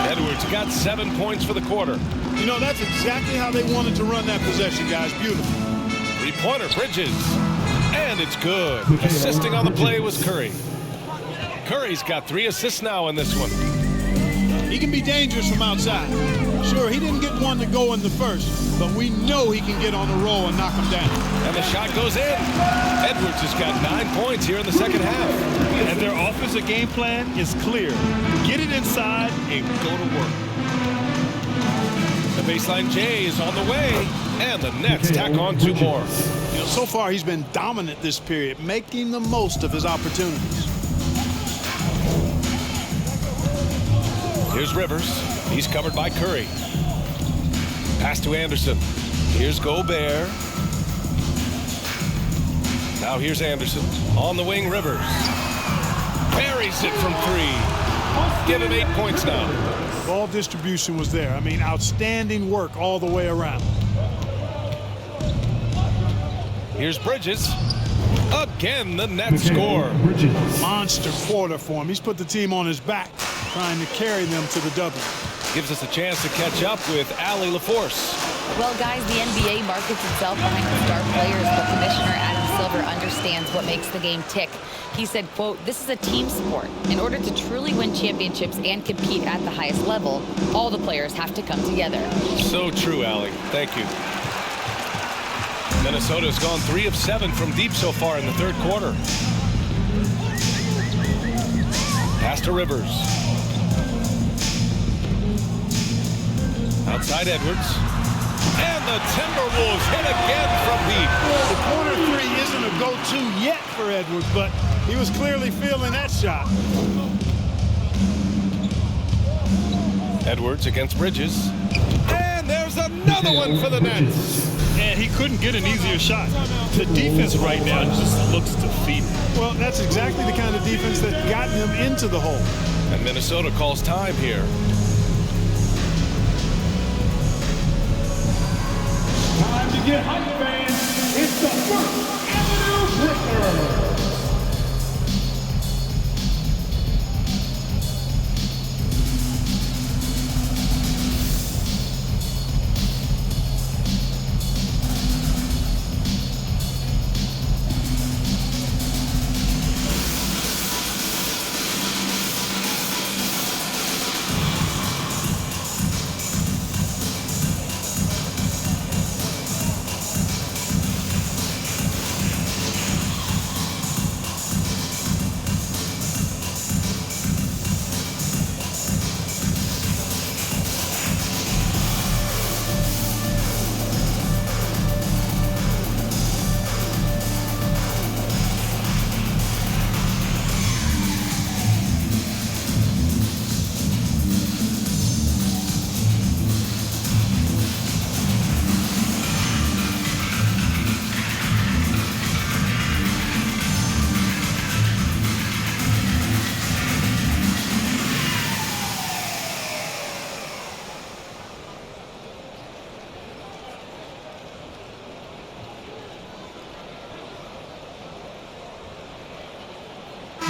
Edwards got 7 points for the quarter. You know, that's exactly how they wanted to run that possession, guys. Beautiful. Three-pointer, Bridges. And it's good. Assisting on the play was Curry. Curry's got 3 assists now in this one. He can be dangerous from outside. Sure, he didn't get one to go in the first, but we know he can get on a roll and knock him down. And the shot goes in. Edwards has got 9 points here in the second half. And their offensive game plan is clear. Get it inside and go to work. The baseline J is on the way, and the Nets tack on 2 more. You know, so far he's been dominant this period, making the most of his opportunities. Here's Rivers. He's covered by Curry. Pass to Anderson. Here's Gobert. Now here's Anderson. On the wing, Rivers. Buries it from 3. Give him 8 points now. Ball distribution was there. I mean, outstanding work all the way around. Here's Bridges. Again, the Nets score. Monster quarter for him. He's put the team on his back, trying to carry them to the W. Gives us a chance to catch up with Allie LaForce. Well, guys, the NBA markets itself behind the star players, but Commissioner Adam Silver understands what makes the game tick. He said, quote, "This is a team sport. In order to truly win championships and compete at the highest level, all the players have to come together." So true, Allie. Thank you. Minnesota's gone 3 of 7 from deep so far in the third quarter. Pass to Rivers. Outside Edwards. And the Timberwolves hit again from deep. The corner three isn't a go-to yet for Edwards, but he was clearly feeling that shot. Edwards against Bridges. And there's another one for the Nets. And he couldn't get an easier shot. The defense right now just looks defeated. Well, that's exactly the kind of defense that got him into the hole. And Minnesota calls time here. Time to get hype, fans. It's the First Avenue Breaker.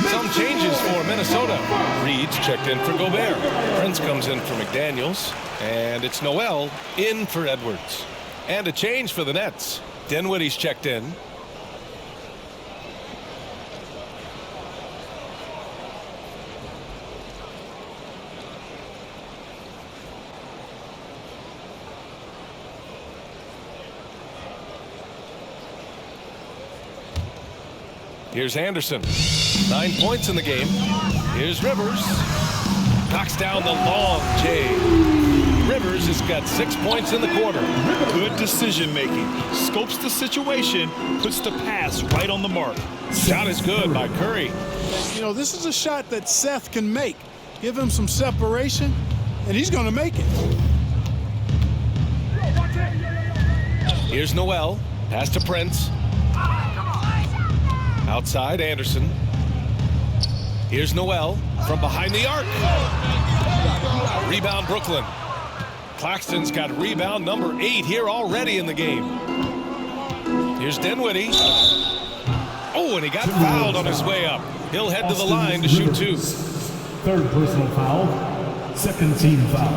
Some changes for Minnesota. Reed's checked in for Gobert. Prince comes in for McDaniels. And it's Noel in for Edwards. And a change for the Nets. Dinwiddie's checked in. Here's Anderson. 9 points in the game. Here's Rivers. Knocks down the long J. Rivers has got 6 points in the quarter. Good decision making. Scopes the situation, puts the pass right on the mark. Shot is good by Curry. You know, this is a shot that Seth can make. Give him some separation, and he's going to make it. Here's Noel. Pass to Prince. Outside Anderson. Here's Noel from behind the arc. Rebound Brooklyn. Claxton's got rebound number 8 here already in the game. Here's Dinwiddie. Oh, and he got fouled on his way up. He'll head to the line to shoot 2. Third personal foul. Second team foul.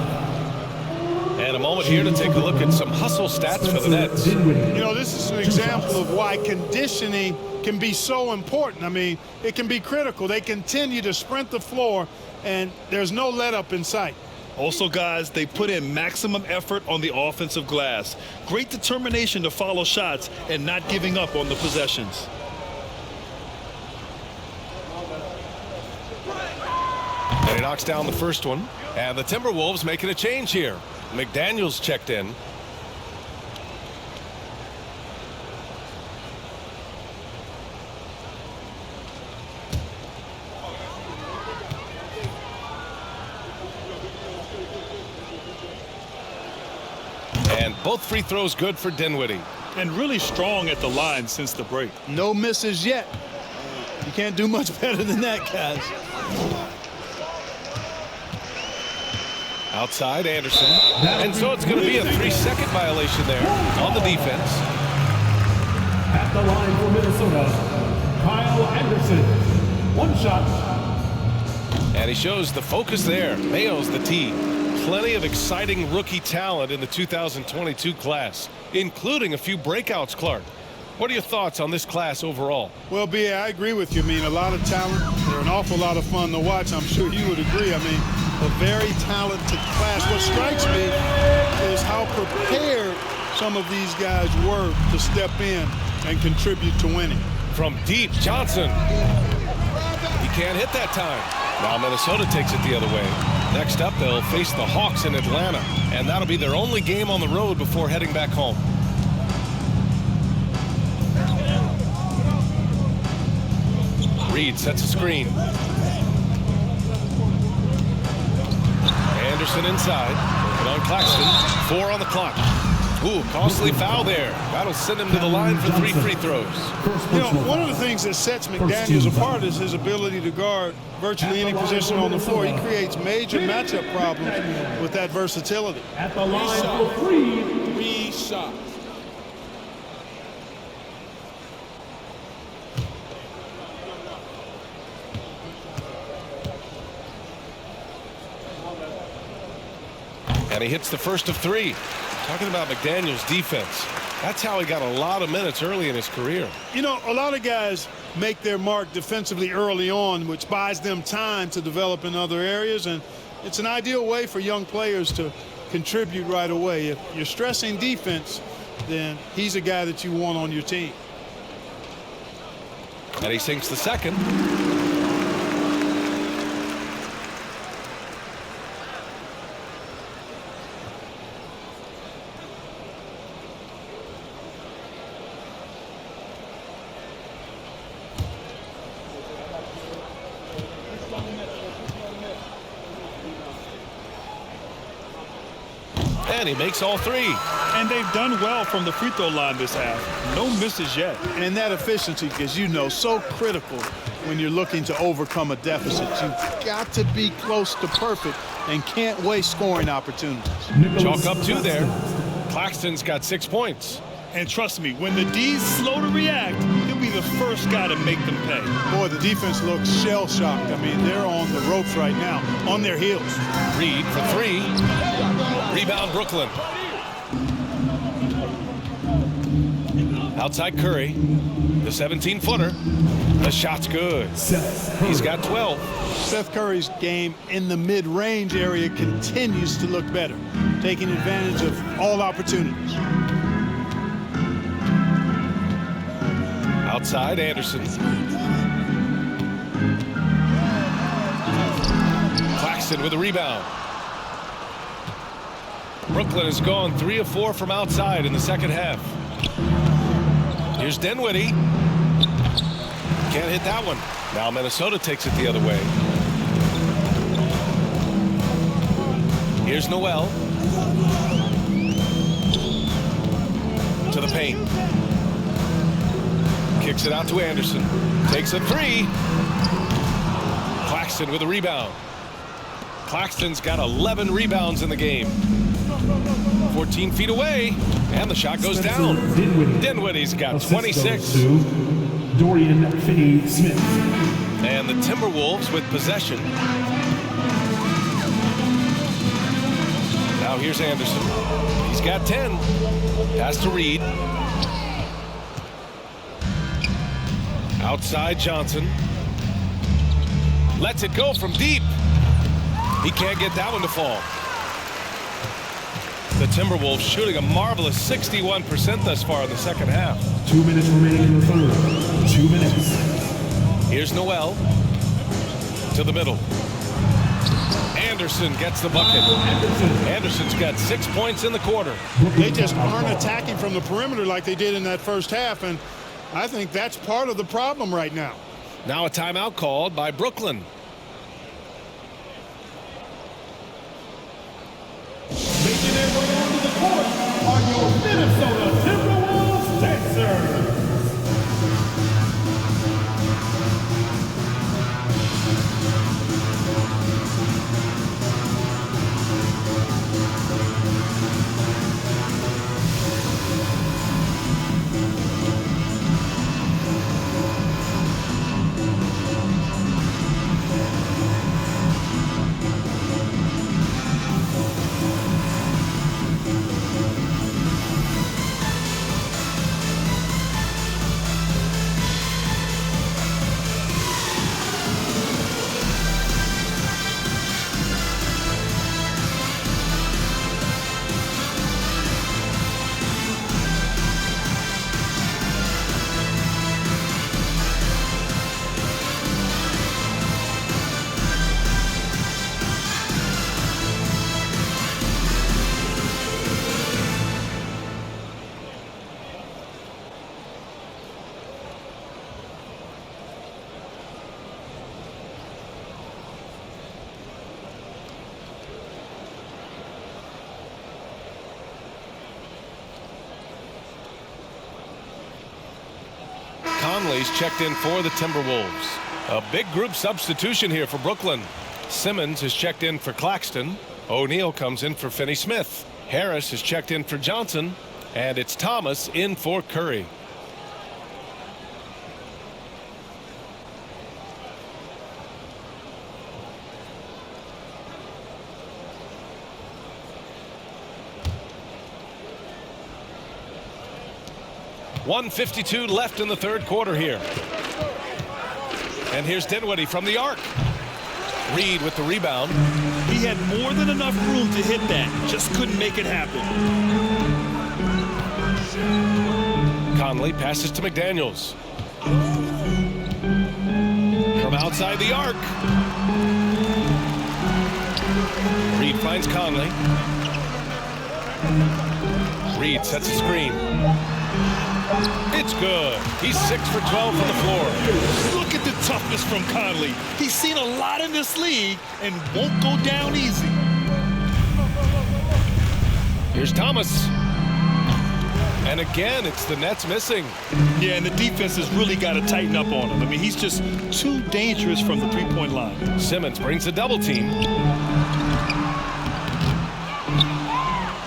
And a moment here to take a look at some hustle stats for the Nets. You know, this is an example of why conditioning can be so important. I mean, it can be critical. They continue to sprint the floor, and there's no let up in sight. Also, guys, they put in maximum effort on the offensive glass. Great determination to follow shots and not giving up on the possessions. And he knocks down the first one. And the Timberwolves making a change here. McDaniels checked in. And both free throws good for Dinwiddie. And really strong at the line since the break. No misses yet. You can't do much better than that, guys. Outside Anderson. And so it's going to be a 3-second violation there on the defense. At the line for Minnesota, Anderson. One shot. And he shows the focus there. Mayo's the tee. Plenty of exciting rookie talent in the 2022 class, including a few breakouts, Clark. What are your thoughts on this class overall? Well, B.A., I agree with you. I mean, a lot of talent. They're an awful lot of fun to watch. I'm sure you would agree. I mean, a very talented class. What strikes me is how prepared some of these guys were to step in and contribute to winning. From deep, Johnson. He can't hit that time. Now Minnesota takes it the other way. Next up, they'll face the Hawks in Atlanta, and that'll be their only game on the road before heading back home. Reed sets a screen. Anderson inside. And on Claxton. 4 on the clock. Ooh, costly foul there. That'll send him to the line for 3 free throws. You know, one of the things that sets McDaniels apart is his ability to guard virtually any position on the floor. He creates major matchup problems with that versatility. At the line for 3 shots. And he hits the first of 3. Talking about McDaniels' defense. That's how he got a lot of minutes early in his career. You know, a lot of guys make their mark defensively early on, which buys them time to develop in other areas. And it's an ideal way for young players to contribute right away. If you're stressing defense, then he's a guy that you want on your team. And he sinks the second. And he makes all 3. And they've done well from the free throw line this half. No misses yet. And that efficiency, as you know, so critical when you're looking to overcome a deficit. You've got to be close to perfect and can't waste scoring opportunities. Chalk up 2 there. Claxton's got 6 points. And trust me, when the D's slow to react, he'll be the first guy to make them pay. Boy, the defense looks shell-shocked. I mean, they're on the ropes right now, on their heels. Reed for 3. Rebound, Brooklyn. Outside Curry. The 17-footer. The shot's good. He's got 12. Seth Curry's game in the mid-range area continues to look better, taking advantage of all opportunities. Outside, Anderson. Claxton with a rebound. Brooklyn has gone 3 of 4 from outside in the second half. Here's Dinwiddie. Can't hit that one. Now Minnesota takes it the other way. Here's Noel. To the paint. Kicks it out to Anderson. Takes a 3. Claxton with a rebound. Claxton's got 11 rebounds in the game. 14 feet away, and the shot goes down. Dinwiddie's got 26. Dorian Finney-Smith. And the Timberwolves with possession. Now here's Anderson. He's got 10. Pass to Reed. Outside Johnson. Lets it go from deep. He can't get that one to fall. The Timberwolves shooting a marvelous 61% thus far in the second half. 2 minutes remaining in the third. 2 minutes. Here's Noel. To the middle. Anderson gets the bucket. Anderson's got 6 points in the quarter. They just aren't attacking from the perimeter like they did in that first half, and I think that's part of the problem right now. Now a timeout called by Brooklyn. Making their way onto the court are your Minnesota Timberwolves dancers. Conley's checked in for the Timberwolves. A big group substitution here for Brooklyn. Simmons is checked in for Claxton. O'Neal comes in for Finney-Smith. Harris is checked in for Johnson. And it's Thomas in for Curry. .152 left in the third quarter here. And here's Dinwiddie from the arc. Reed with the rebound. He had more than enough room to hit that. Just couldn't make it happen. Conley passes to McDaniels. From outside the arc. Reed finds Conley. Reed sets a screen. It's good. He's 6 for 12 from the floor. Look at the toughness from Conley. He's seen a lot in this league and won't go down easy. Here's Thomas. And again, it's the Nets missing. Yeah, and the defense has really got to tighten up on him. I mean, he's just too dangerous from the three-point line. Simmons brings a double team.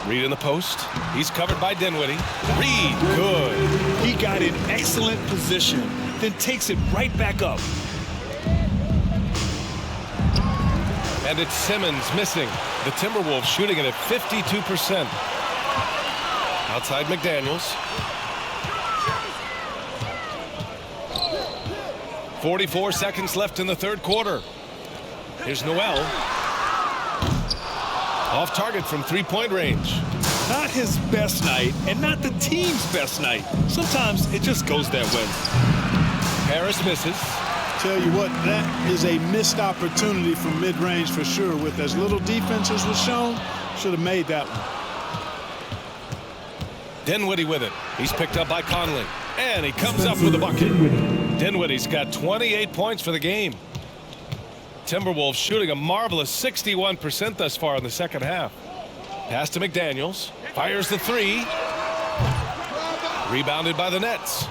Reed in the post. He's covered by Dinwiddie. Reed, good. He got in excellent position, then takes it right back up. And it's Simmons missing. The Timberwolves shooting it at 52%. Outside McDaniels. 44 seconds left in the third quarter. Here's Noel. Off target from three-point range. Not his best night and not the team's best night. Sometimes it just goes that way. Harris misses. Tell you what, that is a missed opportunity from mid-range for sure. With as little defense as was shown, should have made that one. Dinwiddie with it. He's picked up by Conley. And he comes up with a bucket. Dinwiddie's got 28 points for the game. Timberwolves shooting a marvelous 61% thus far in the second half. Pass to McDaniels. Fires the three. Rebounded by the Nets.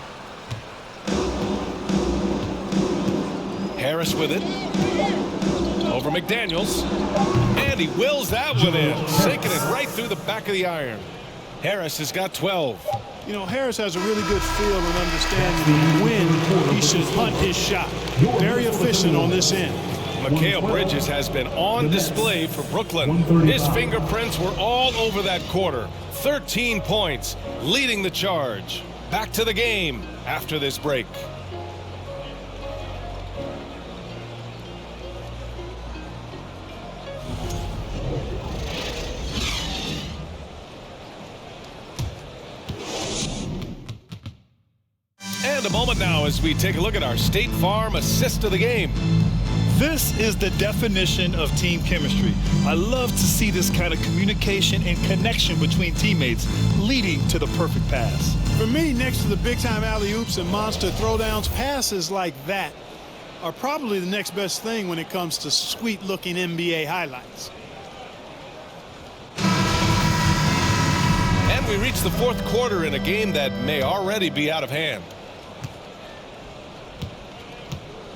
Harris with it. Over McDaniels. And he wills that one in. Sinking it right through the back of the iron. Harris has got 12. You know, Harris has a really good feel and understanding when he should hunt his shot. Very efficient on this end. Mikal Bridges has been on display for Brooklyn. His fingerprints were all over that quarter. 13 points, leading the charge. Back to the game after this break. And a moment now as we take a look at our State Farm assist of the game. This is the definition of team chemistry. I love to see this kind of communication and connection between teammates leading to the perfect pass. For me, next to the big-time alley-oops and monster throwdowns, passes like that are probably the next best thing when it comes to sweet-looking NBA highlights. And we reach the fourth quarter in a game that may already be out of hand.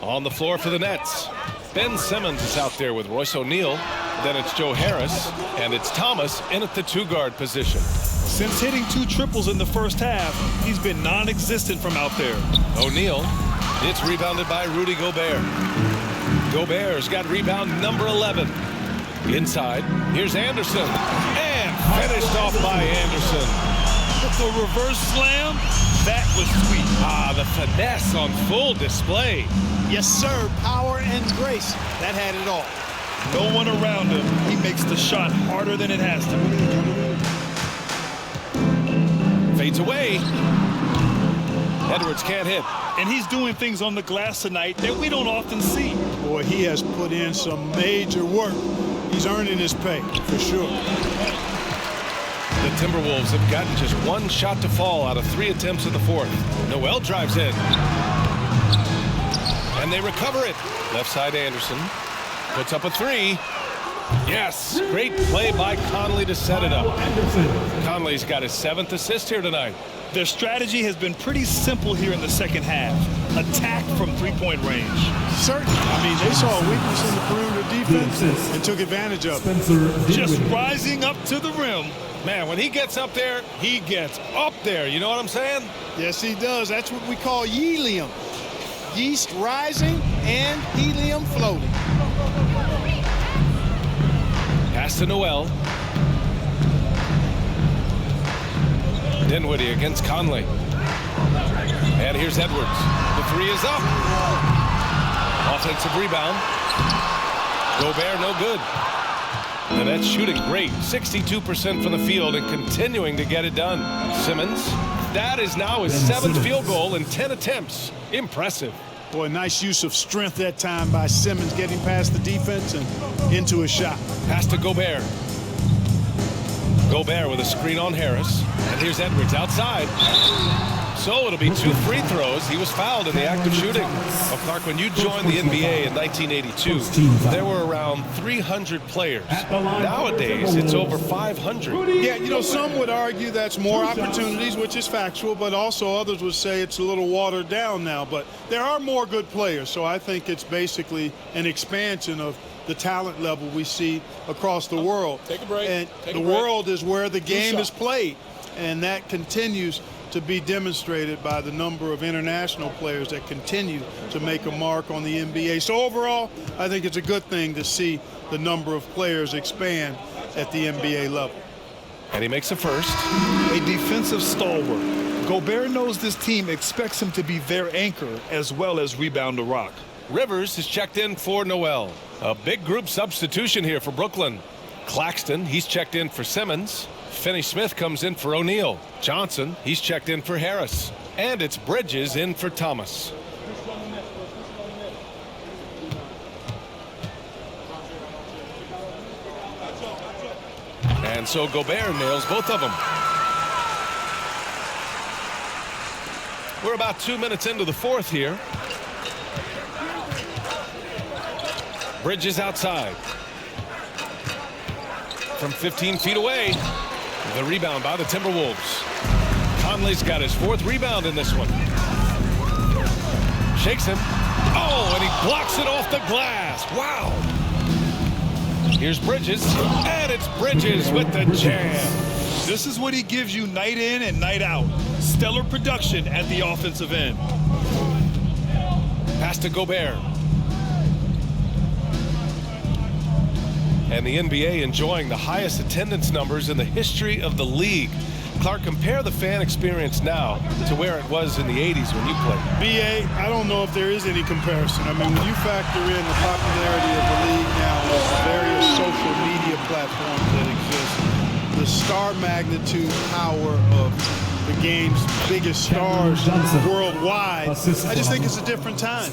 On the floor for the Nets. Ben Simmons is out there with Royce O'Neal. Then it's Joe Harris. And it's Thomas in at the two-guard position. Since hitting 2 triples in the first half, he's been non-existent from out there. O'Neal. It's rebounded by Rudy Gobert. Gobert's got rebound number 11. Inside. Here's Anderson. And finished off by Anderson. The reverse slam, that was sweet. Ah, the finesse on full display. Yes, sir. Power and grace. That had it all. No one around him. He makes the shot harder than it has to. Fades away. Edwards can't hit. And he's doing things on the glass tonight that we don't often see. Boy, he has put in some major work. He's earning his pay, for sure. The Timberwolves have gotten just 1 shot to fall out of 3 attempts in the fourth. Noel drives in. And they recover it. Left side Anderson. Puts up a 3. Yes, great play by Conley to set it up. Conley's got his 7th assist here tonight. Their strategy has been pretty simple here in the second half. Attack from three-point range. Certainly. I mean, they saw a weakness in the perimeter defense and took advantage of it. Just rising up to the rim. Man, when he gets up there, he gets up there. You know what I'm saying? Yes, he does. That's what we call helium. Yeast rising and helium floating. Pass to Noel. Dinwiddie against Conley. And here's Edwards. The three is up. Offensive rebound. Gobert, no good. And that's shooting great. 62% from the field and continuing to get it done. Simmons. That is now his 7th field goal in 10 attempts. Impressive. Boy, nice use of strength that time by Simmons, getting past the defense and into a shot. Pass to Gobert. Gobert with a screen on Harris. And here's Edwards outside. So it'll be 2 free throws. He was fouled in the act of shooting. Well, Clark, when you joined the NBA in 1982, there were around 300 players. Nowadays, it's over 500. Yeah, you know, some would argue that's more opportunities, which is factual, but also others would say it's a little watered down now. But there are more good players, so I think it's basically an expansion of the talent level we see across the world. Take a break. And Take the a break. world is where the game is played, and that continues to be demonstrated by the number of international players that continue to make a mark on the NBA. So overall, I think it's a good thing to see the number of players expand at the NBA level. And he makes a first. A defensive stalwart. Gobert knows this team expects him to be their anchor as well as rebound the rock. Rivers is checked in for Noel. A big group substitution here for Brooklyn. Claxton, he's checked in for Simmons. Finney-Smith comes in for O'Neal. Johnson, he's checked in for Harris. And it's Bridges in for Thomas. And so Gobert nails both of them. We're about 2 minutes into the fourth here. Bridges outside. From 15 feet away. The rebound by the Timberwolves. Conley's got his 4th rebound in this one. Shakes him. Oh, and he blocks it off the glass. Wow. Here's Bridges. And it's Bridges with the jam. This is what he gives you night in and night out. Stellar production at the offensive end. Pass to Gobert. And the NBA enjoying the highest attendance numbers in the history of the league. Clark, compare the fan experience now to where it was in the 80s when you played. BA, I don't know if there is any comparison. I mean, when you factor in the popularity of the league now, the various social media platforms that exist, the star magnitude power of the game's biggest stars worldwide, I just think it's a different time.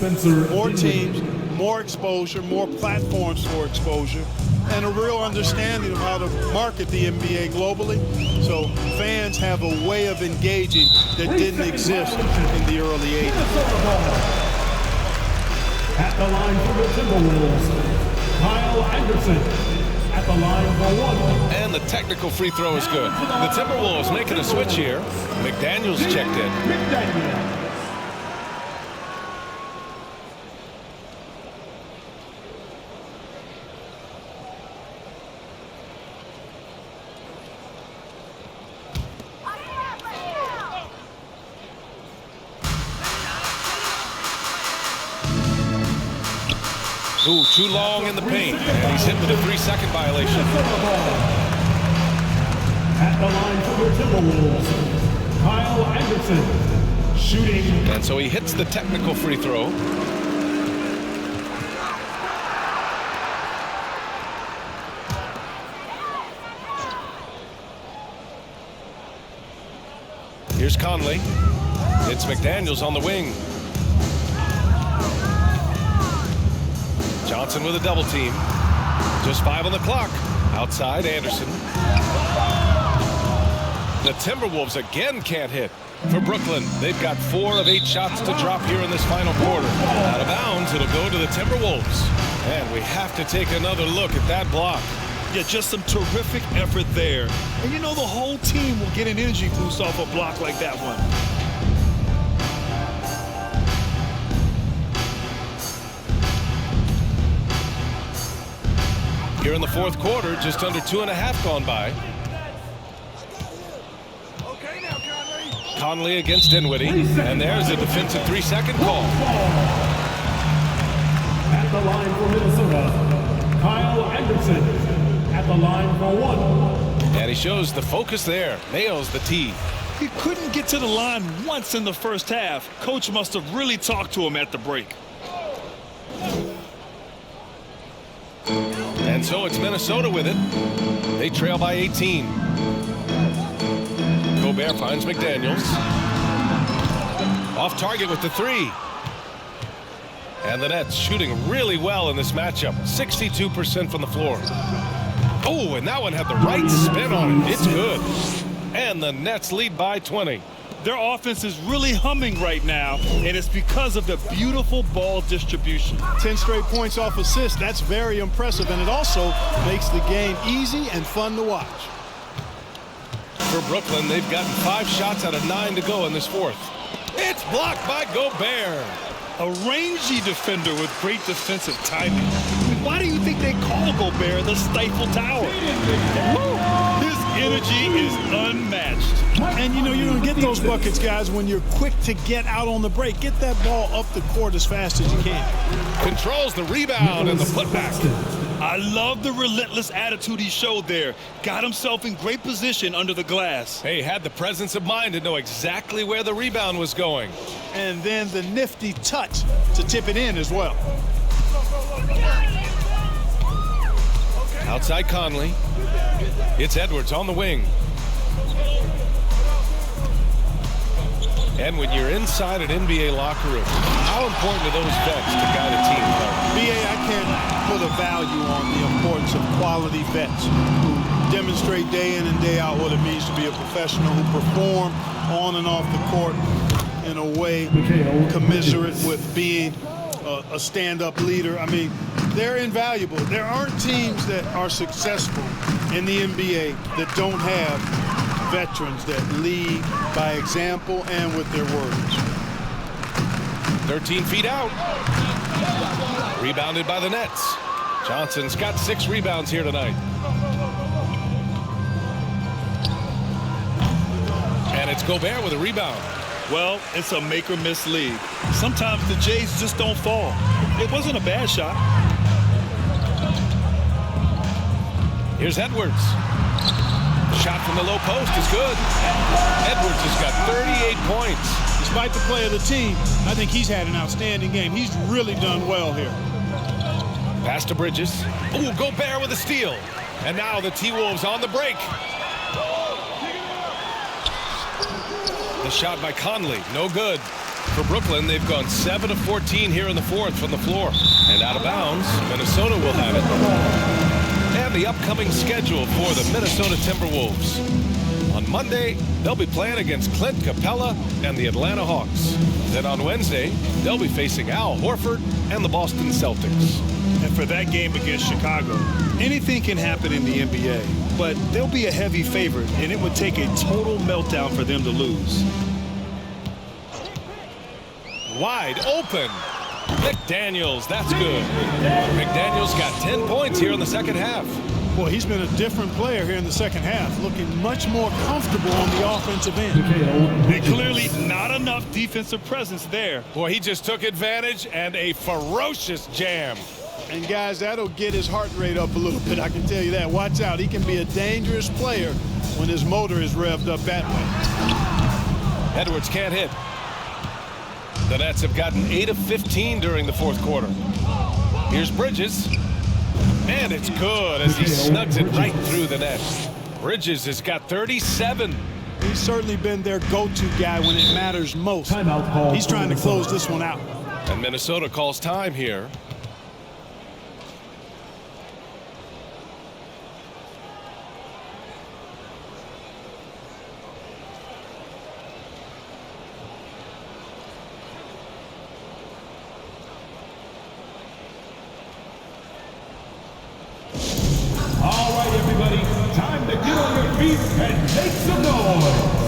More teams, more exposure, more platforms for exposure, and a real understanding of how to market the NBA globally. So fans have a way of engaging that didn't exist in the early 80s. At the line for the Timberwolves, Kyle Anderson. At the line for 1. And the technical free throw is good. The Timberwolves making a switch here. McDaniels checked in. McDaniels. Ooh, too long in the paint. And he's hit with a 3-second violation. At the line for the Timberwolves, Kyle Anderson, shooting. And so he hits the technical free throw. Here's Conley. It's McDaniels on the wing. Johnson with a double team. Just 5 on the clock. Outside, Anderson. The Timberwolves again can't hit. For Brooklyn, they've got 4 of 8 shots to drop here in this final quarter. Out of bounds, it'll go to the Timberwolves. And we have to take another look at that block. Yeah, just some terrific effort there. And you know the whole team will get an energy boost off a block like that one. Here in the fourth quarter, just under 2.5 gone by. Conley against Dinwiddie, and there's a defensive 3-second call. At the line for Minnesota, Kyle Anderson. At the line for 1. And he shows the focus there, nails the tee. He couldn't get to the line once in the first half. Coach must have really talked to him at the break. And so it's Minnesota with it. They trail by 18. Gobert finds McDaniels. Off target with the 3. And the Nets shooting really well in this matchup. 62% from the floor. Oh, and that one had the right spin on it. It's good. And the Nets lead by 20. Their offense is really humming right now, and it's because of the beautiful ball distribution. 10 straight points off assists. That's very impressive, and it also makes the game easy and fun to watch. For Brooklyn, they've gotten 5 shots out of 9 to go in this fourth. It's blocked by Gobert. A rangy defender with great defensive timing. Why do you think they call Gobert the Stifle Tower? His energy is unmatched. And you know you're going to get those buckets, guys, when you're quick to get out on the break. Get that ball up the court as fast as you can. Controls the rebound and the putback. I love the relentless attitude he showed there. Got himself in great position under the glass. Hey, had the presence of mind to know exactly where the rebound was going. And then the nifty touch to tip it in as well. Outside Conley. It's Edwards on the wing. And when you're inside an NBA locker room, how important are those vets to guide a team? BA, I can't put a value on the importance of quality vets who demonstrate day in and day out what it means to be a professional, who perform on and off the court in a way commiserate with being a stand-up leader. I mean, they're invaluable. There aren't teams that are successful in the NBA that don't have veterans that lead by example and with their words. 13 feet out. Rebounded by the Nets. Johnson's got 6 rebounds here tonight. And it's Gobert with a rebound. Well, it's a make or miss league. Sometimes the Jays just don't fall. It wasn't a bad shot. Here's Edwards. Shot from the low post is good. Edwards has got 38 points. Despite the play of the team, I think he's had an outstanding game. He's really done well here. Pass to Bridges. Ooh, Gobert with a steal. And now the T-Wolves on the break. The shot by Conley, no good. For Brooklyn, they've gone 7 of 14 here in the fourth from the floor. And out of bounds, Minnesota will have it. And the upcoming schedule for the Minnesota Timberwolves. On Monday, they'll be playing against Clint Capella and the Atlanta Hawks. Then on Wednesday, they'll be facing Al Horford and the Boston Celtics. And for that game against Chicago, anything can happen in the NBA, but they'll be a heavy favorite, and it would take a total meltdown for them to lose. Wide open. McDaniels, that's good. McDaniels got 10 points here in the second half. Boy, he's been a different player here in the second half, looking much more comfortable on the offensive end. And clearly not enough defensive presence there. Boy, he just took advantage and a ferocious jam. And guys, that'll get his heart rate up a little bit, I can tell you that. Watch out, he can be a dangerous player when his motor is revved up that way. Edwards can't hit. The Nets have gotten 8 of 15 during the fourth quarter. Here's Bridges. And it's good as he snugs it right through the net. Bridges has got 37. He's certainly been their go-to guy when it matters most. He's trying to close this one out. And Minnesota calls time here. All right, feet and make some noise.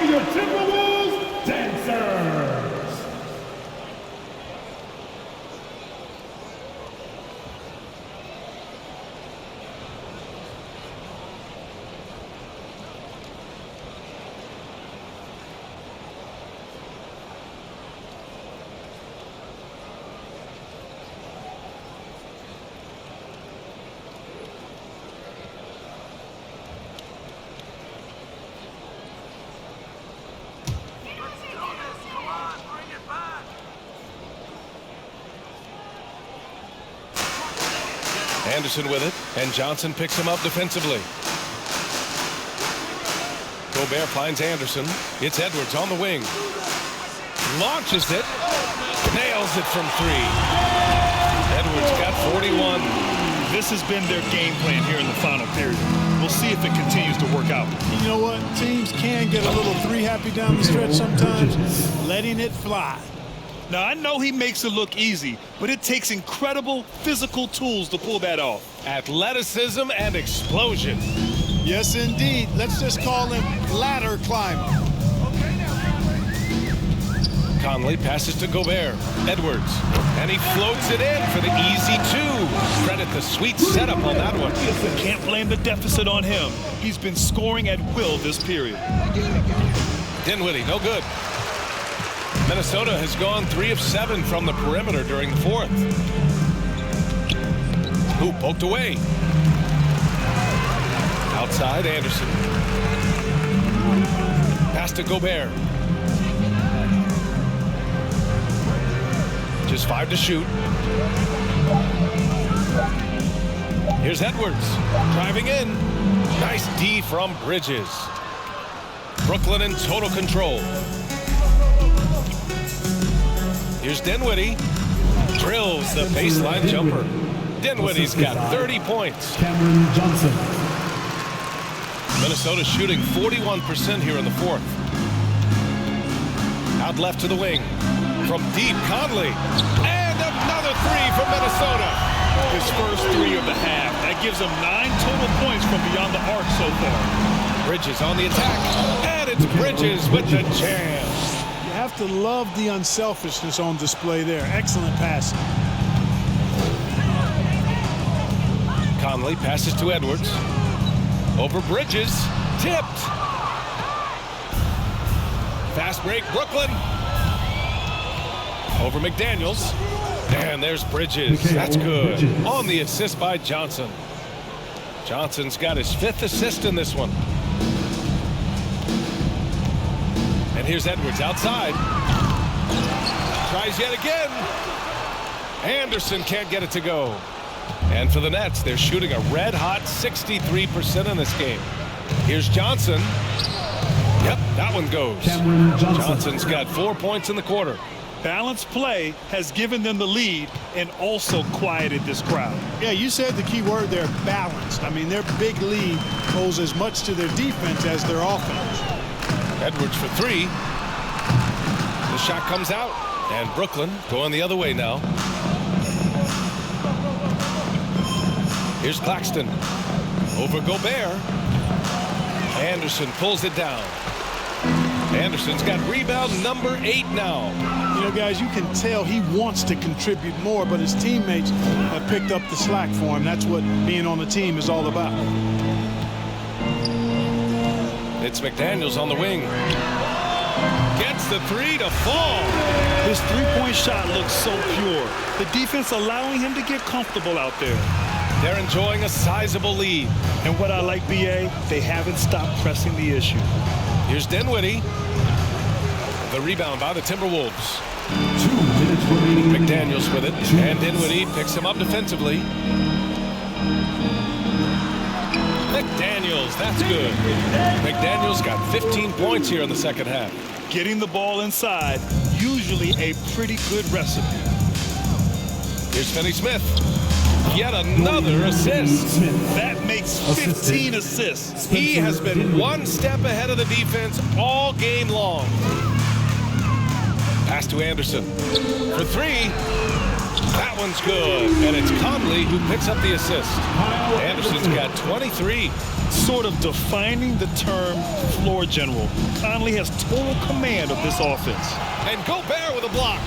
Your Timberwolves dancers. Anderson with it, and Johnson picks him up defensively. Gobert finds Anderson. It's Edwards on the wing. Launches it. Nails it from three. Edwards got 41. This has been their game plan here in the final period. We'll see if it continues to work out. You know what? Teams can get a little three happy down the stretch sometimes, letting it fly. Now, I know he makes it look easy, but it takes incredible physical tools to pull that off. Athleticism and explosion. Yes, indeed. Let's just call him ladder climber. Conley passes to Gobert. Edwards. And he floats it in for the easy two. Credit the sweet setup on that one. Can't blame the deficit on him. He's been scoring at will this period. Dinwiddie, no good. Minnesota has gone 3 of 7 from the perimeter during the fourth. Who poked away? Outside, Anderson. Pass to Gobert. Just 5 to shoot. Here's Edwards driving in. Nice D from Bridges. Brooklyn in total control. Here's Dinwiddie. Drills the baseline jumper. Dinwiddie's got 30 points. Cameron Johnson. Minnesota shooting 41% here in the fourth. Out left to the wing. From deep, Conley. And another three from Minnesota. His first three of the half. That gives him 9 total points from beyond the arc so far. Bridges on the attack. And it's Bridges with the jam. You have to love the unselfishness on display there. Excellent passing. Conley passes to Edwards. Over Bridges. Tipped. Fast break, Brooklyn. Over McDaniels. And there's Bridges. That's good. On the assist by Johnson. Johnson's got his 5th assist in this one. And here's Edwards outside. Tries yet again. Anderson can't get it to go. And for the Nets, they're shooting a red-hot 63% in this game. Here's Johnson. Yep, that one goes. Johnson's got 4 points in the quarter. Balanced play has given them the lead and also quieted this crowd. Yeah, you said the key word there, balanced. I mean, their big lead owes as much to their defense as their offense. Edwards for 3. The shot comes out. And Brooklyn going the other way now. Here's Claxton. Over Gobert. Anderson pulls it down. Anderson's got rebound number 8 now. You know, guys, you can tell he wants to contribute more, but his teammates have picked up the slack for him. That's what being on the team is all about. It's McDaniels on the wing. Gets the 3 to fall. His three-point shot looks so pure. The defense allowing him to get comfortable out there. They're enjoying a sizable lead. And what I like, B.A., they haven't stopped pressing the issue. Here's Dinwiddie. The rebound by the Timberwolves. 2 minutes remaining. McDaniels with it. And Dinwiddie picks him up defensively. McDaniels, that's good. McDaniels got 15 points here in the second half. Getting the ball inside, usually a pretty good recipe. Here's Finney-Smith. Yet another assist. That makes 15 assists. He has been one step ahead of the defense all game long. Pass to Anderson for 3. That one's good. And it's Conley who picks up the assist. Anderson's got 23. Sort of defining the term floor general. Conley has total command of this offense. And Gobert with a block.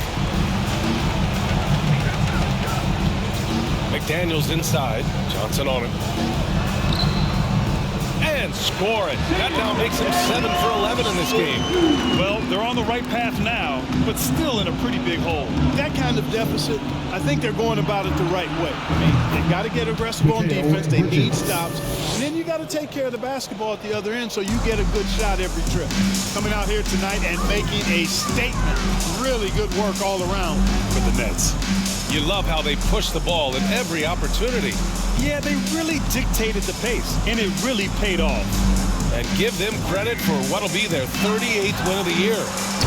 McDaniels inside. Johnson on it. And score it. That now makes him 7 for 11 in this game. Well, they're on the right path now, but still in a pretty big hole. That kind of deficit, I think they're going about it the right way. I mean, they got to get aggressive on defense. They need stops. And then you got to take care of the basketball at the other end so you get a good shot every trip. Coming out here tonight and making a statement. Really good work all around for the Nets. You love how they push the ball in every opportunity. Yeah, they really dictated the pace, and it really paid off. And give them credit for what'll be their 38th win of the year.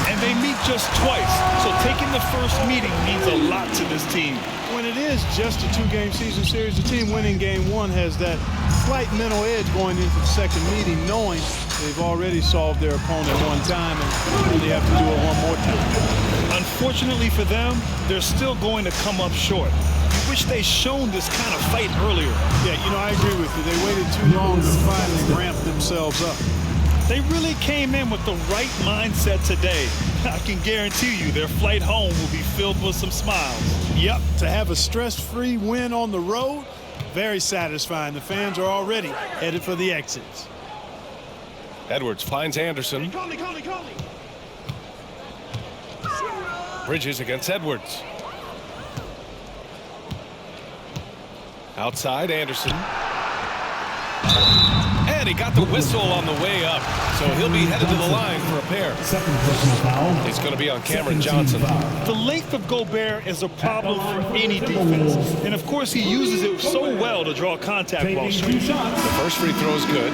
And they meet just twice, so taking the first meeting means a lot to this team. When it is just a 2-game season series, the team winning game 1 has that slight mental edge going into the second meeting, knowing they've already solved their opponent one time and they have to do it one more time. Unfortunately for them, they're still going to come up short. I wish they'd shown this kind of fight earlier. Yeah, you know, I agree with you. They waited too long to finally ramp themselves up. They really came in with the right mindset today. I can guarantee you their flight home will be filled with some smiles. Yep, to have a stress-free win on the road, very satisfying. The fans are already headed for the exits. Edwards finds Anderson. Bridges against Edwards. Outside, Anderson. And he got the whistle on the way up. So he'll be headed to the line for a pair. It's going to be on Cameron Johnson. The length of Gobert is a problem for any defense. And of course, he uses it so well to draw contact while shooting. The first free throw is good.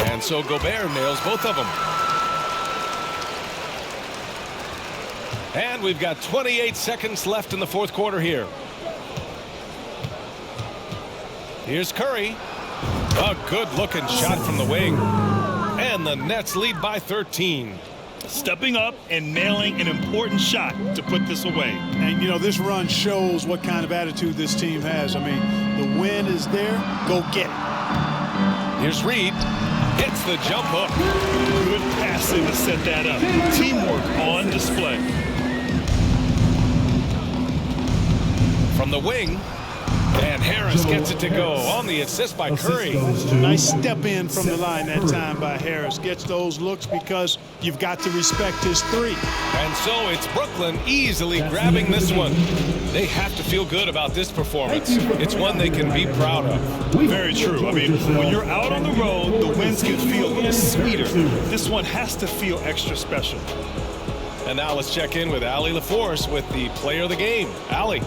And so Gobert nails both of them. And we've got 28 seconds left in the fourth quarter here. Here's Curry. A good-looking shot from the wing. And the Nets lead by 13. Stepping up and nailing an important shot to put this away. And, you know, this run shows what kind of attitude this team has. I mean, the win is there. Go get it. Here's Reed. Hits the jump hook. Good passing to set that up. Teamwork on display. From the wing. And Harris gets it to go on the assist by Curry. Nice step in from the line that time by Harris. Gets those looks because you've got to respect his 3. And so it's Brooklyn easily grabbing this one. They have to feel good about this performance. It's one they can be proud of. Very true. I mean, when you're out on the road, the wins can feel a little sweeter. This one has to feel extra special. And now let's check in with Allie LaForce with the player of the game. Allie.